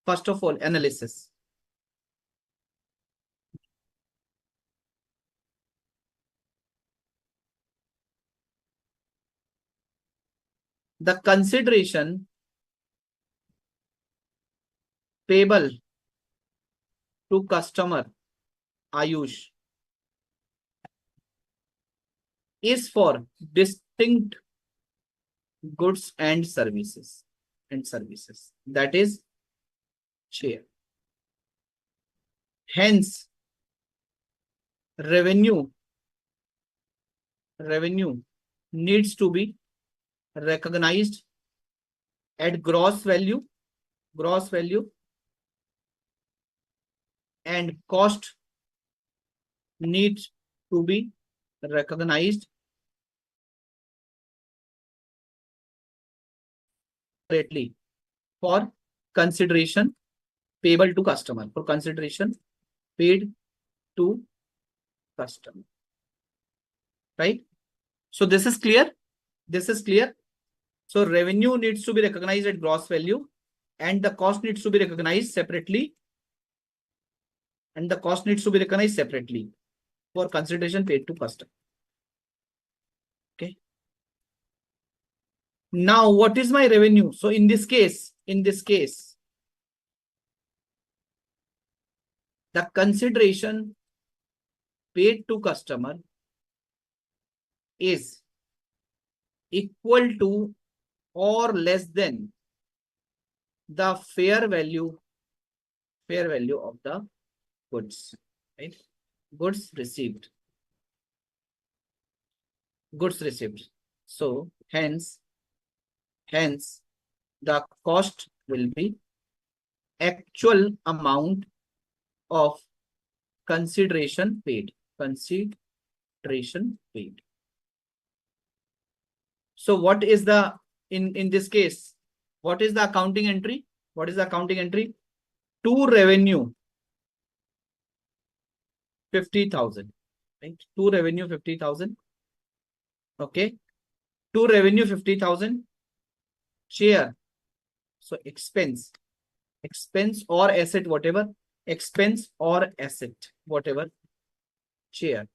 S1: analysis. The consideration payable to customer Ayush is for distinct goods and services. That is chair. Hence, revenue needs to be recognized at gross value, and cost needs to be recognized separately for consideration payable to customer, paid to customer. Right? So this is clear. So revenue needs to be recognized at gross value and the cost needs to be recognized separately. For consideration paid to customer. Okay. Now, what is my revenue? So in this case, the consideration paid to customer is equal to or less than the fair value of the goods, right? Goods received. So hence the cost will be actual amount of consideration paid. So what is the, in this case, what is the accounting entry? To revenue 50,000, right? To revenue 50,000. Okay. To revenue 50,000. Share. So expense or asset, whatever. Share.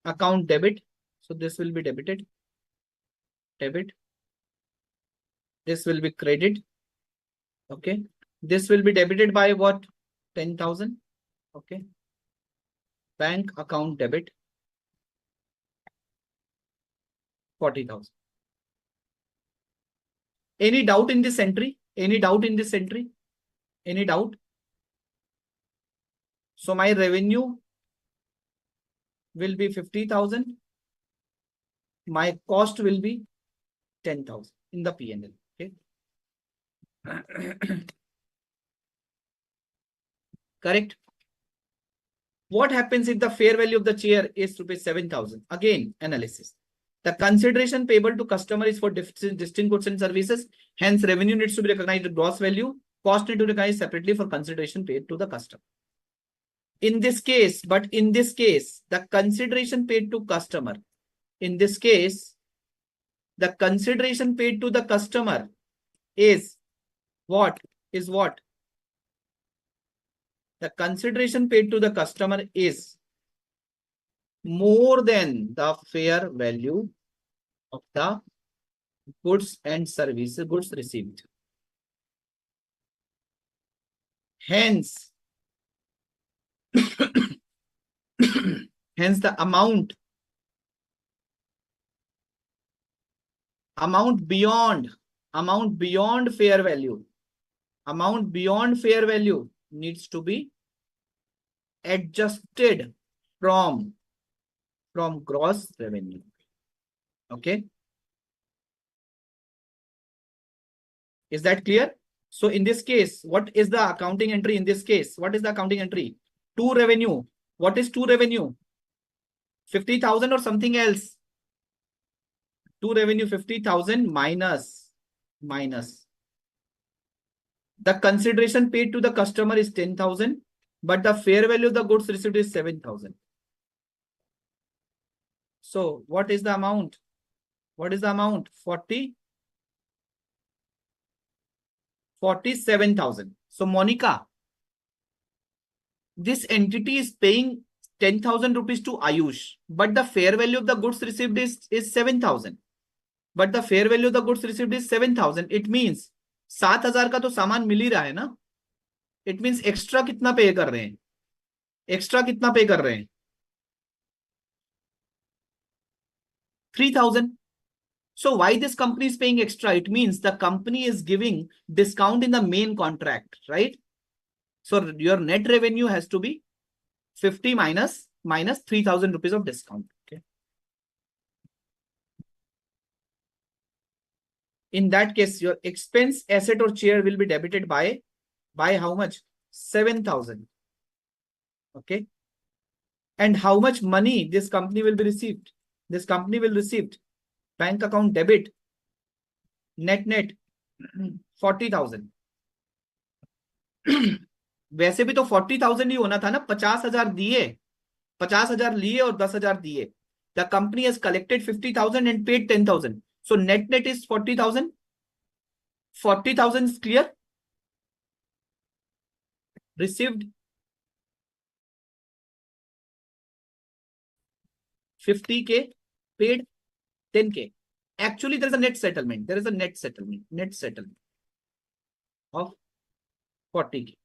S1: Account debit. So this will be debited. This will be credit. Okay. This will be debited by what? 10,000. Okay. Bank account debit 40,000. Any doubt in this entry? Any doubt? So my revenue will be 50,000. My cost will be 10,000 in the P&L. Okay. Correct. What happens if the fair value of the chair is rupees 7,000? Again, analysis. The consideration payable to customer is for distinct goods and services. Hence, revenue needs to be recognized at gross value. Cost need to be recognized separately for consideration paid to the customer. In this case, the consideration paid to customer. In this case, the consideration paid to the customer is what? The consideration paid to the customer is more than the fair value of the goods and services, goods received. Hence, the amount beyond fair value, needs to be adjusted from gross revenue. Okay. Is that clear? So in this case, what is the accounting entry in this case? What is the accounting entry? To revenue. What is to revenue? 50,000 or something else? To revenue 50,000 minus. The consideration paid to the customer is 10,000, but the fair value of the goods received is 7,000. So what is the amount? What is the amount? 47,000. So Monica, this entity is paying 10,000 rupees to Ayush, but the fair value of the goods received is 7,000. But the fair value of the goods received is 7,000. It means 7,000 का तो सामान मिल ही रहा है ना. It means extra कितना पे कर रहे हैं? Extra कितना पे कर रहे हैं? 3,000. So why this company is paying extra? It means the company is giving discount in the main contract, right? So your net revenue has to be 50 minus 3,000 rupees of discount. Okay. In that case, your expense, asset or share will be debited by how much? 7,000. Okay. And how much money this company will be received? This company will receive bank account debit, net 40,000. वैसे भी तो 40,000 ही होना था ना. 50,000 दिए, 50,000 लिए और 10,000 दिए. The company has collected 50,000 and paid 10,000. So net is 40,000. 40,000 is clear. Received 50K, paid 10K. Actually, there is a net settlement. There is a net settlement of 40K.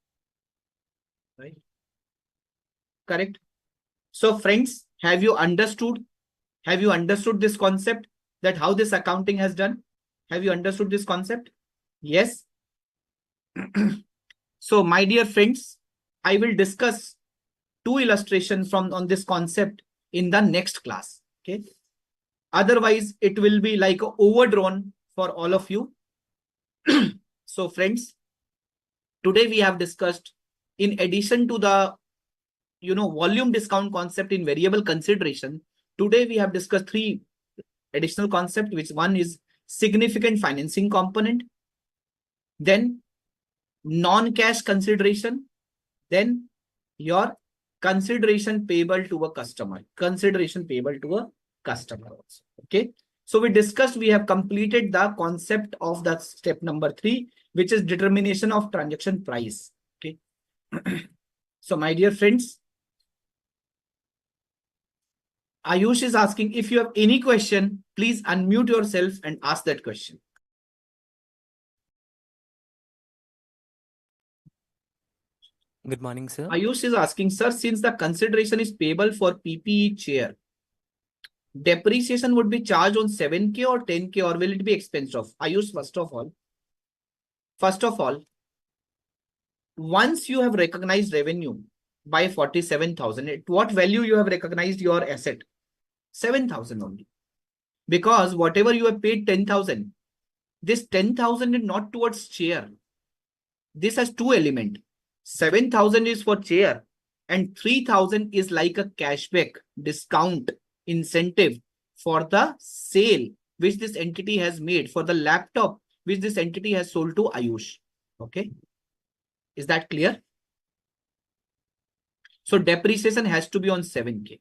S1: Right? Correct. So friends, have you understood? Have you understood this concept that how this accounting has done? Have you understood this concept? Yes. So my dear friends, I will discuss 2 illustrations on this concept in the next class. Okay. Otherwise, it will be like overdrawn for all of you. So friends, today we have discussed, in addition to the volume discount concept in variable consideration, today we have discussed 3 additional concepts, which one is significant financing component, then non-cash consideration, then your consideration payable to a customer. Also. Okay. So we discussed, we have completed the concept of the step number 3, which is determination of transaction price. Okay. So my dear friends, Ayush is asking, if you have any question, please unmute yourself and ask that question.
S4: Good morning, sir.
S1: Ayush is asking, sir, since the consideration is payable for PPE chair, depreciation would be charged on 7K or 10K, or will it be expensed off? Ayush, first of all, once you have recognized revenue by 47,000, at what value you have recognized your asset? 7,000 only. Because whatever you have paid 10,000, this 10,000 is not towards chair. This has 2 elements. 7,000 is for chair and 3,000 is like a cashback, discount, incentive for the sale which this entity has made, for the laptop which this entity has sold to Ayush. Okay. Is that clear? So depreciation has to be on 7K.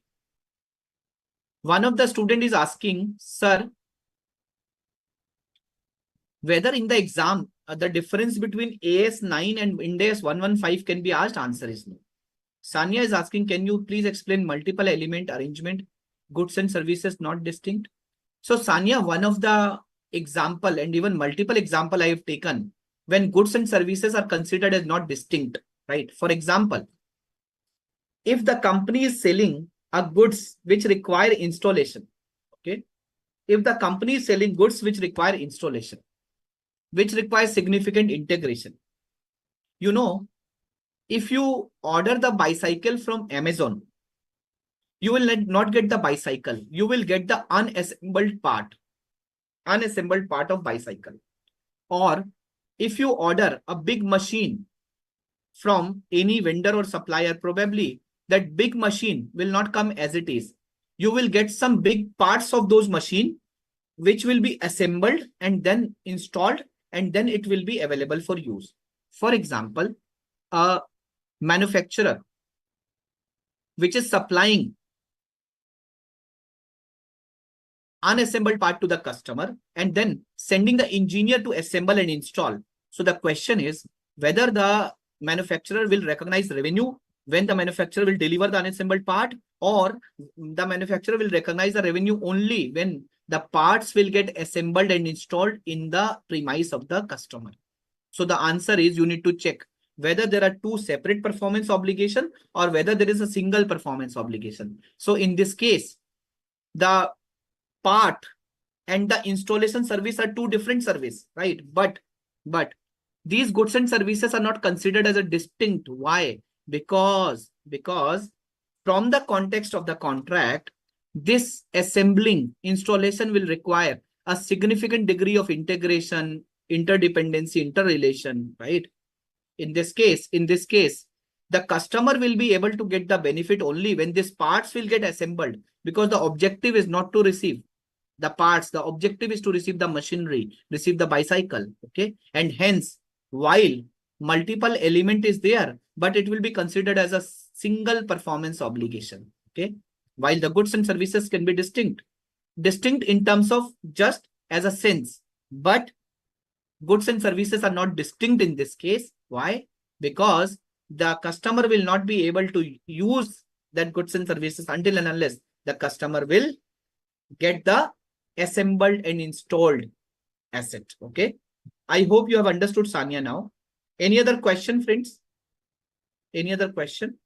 S1: One of the student is asking, sir, whether in the exam the difference between AS9 and Ind AS 115 can be asked. Answer is no. Sanya is asking, can you please explain multiple element arrangement, goods and services not distinct? So Sanya, one of the example and even multiple example I have taken when goods and services are considered as not distinct, right? For example, if the company is selling a goods which require installation, okay? If the company is selling goods which require installation, which requires significant integration, if you order the bicycle from Amazon, you will not get the bicycle. You will get the unassembled part of bicycle. Or if you order a big machine from any vendor or supplier, probably that big machine will not come as it is. You will get some big parts of those machine which will be assembled and then installed, and then it will be available for use. For example, a manufacturer which is supplying unassembled part to the customer and then sending the engineer to assemble and install. So the question is whether the manufacturer will recognize revenue when the manufacturer will deliver the unassembled part, or the manufacturer will recognize the revenue only when the parts will get assembled and installed in the premise of the customer. So the answer is you need to check whether there are two separate performance obligation or whether there is a single performance obligation. So in this case, the part and the installation service are two different services, right? But these goods and services are not considered as a distinct. Why? Because from the context of the contract, this assembling installation will require a significant degree of integration, interdependency, interrelation, right? In this case, the customer will be able to get the benefit only when these parts will get assembled, because the objective is not to receive the parts. The objective is to receive the machinery, receive the bicycle. Okay. And hence, while multiple element is there, but it will be considered as a single performance obligation. Okay. While the goods and services can be distinct in terms of just as a sense, but goods and services are not distinct in this case. Why? Because the customer will not be able to use that goods and services until and unless the customer will get the assembled and installed asset. Okay. I hope you have understood, Sanya, now. Any other question, friends? Any other question?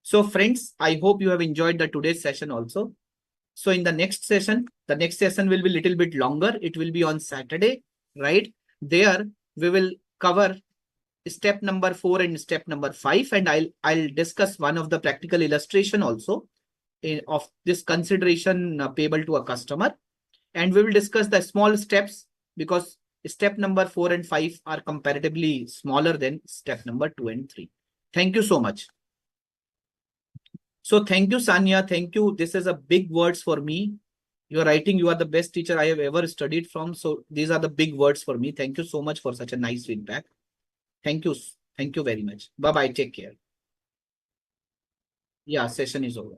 S1: So friends, I hope you have enjoyed the today's session also. So in the next session will be a little bit longer. It will be on Saturday, right? There we will cover step number 4 and step number 5, and I'll discuss one of the practical illustration also of this consideration payable to a customer. And we will discuss the small steps, because step number 4 and 5 are comparatively smaller than step number 2 and 3. Thank you so much. So thank you, Sanya. Thank you. This is a big words for me. You are writing, you are the best teacher I have ever studied from. So these are the big words for me. Thank you so much for such a nice feedback. Thank you. Thank you very much. Bye-bye. Take care. Yeah, session is over.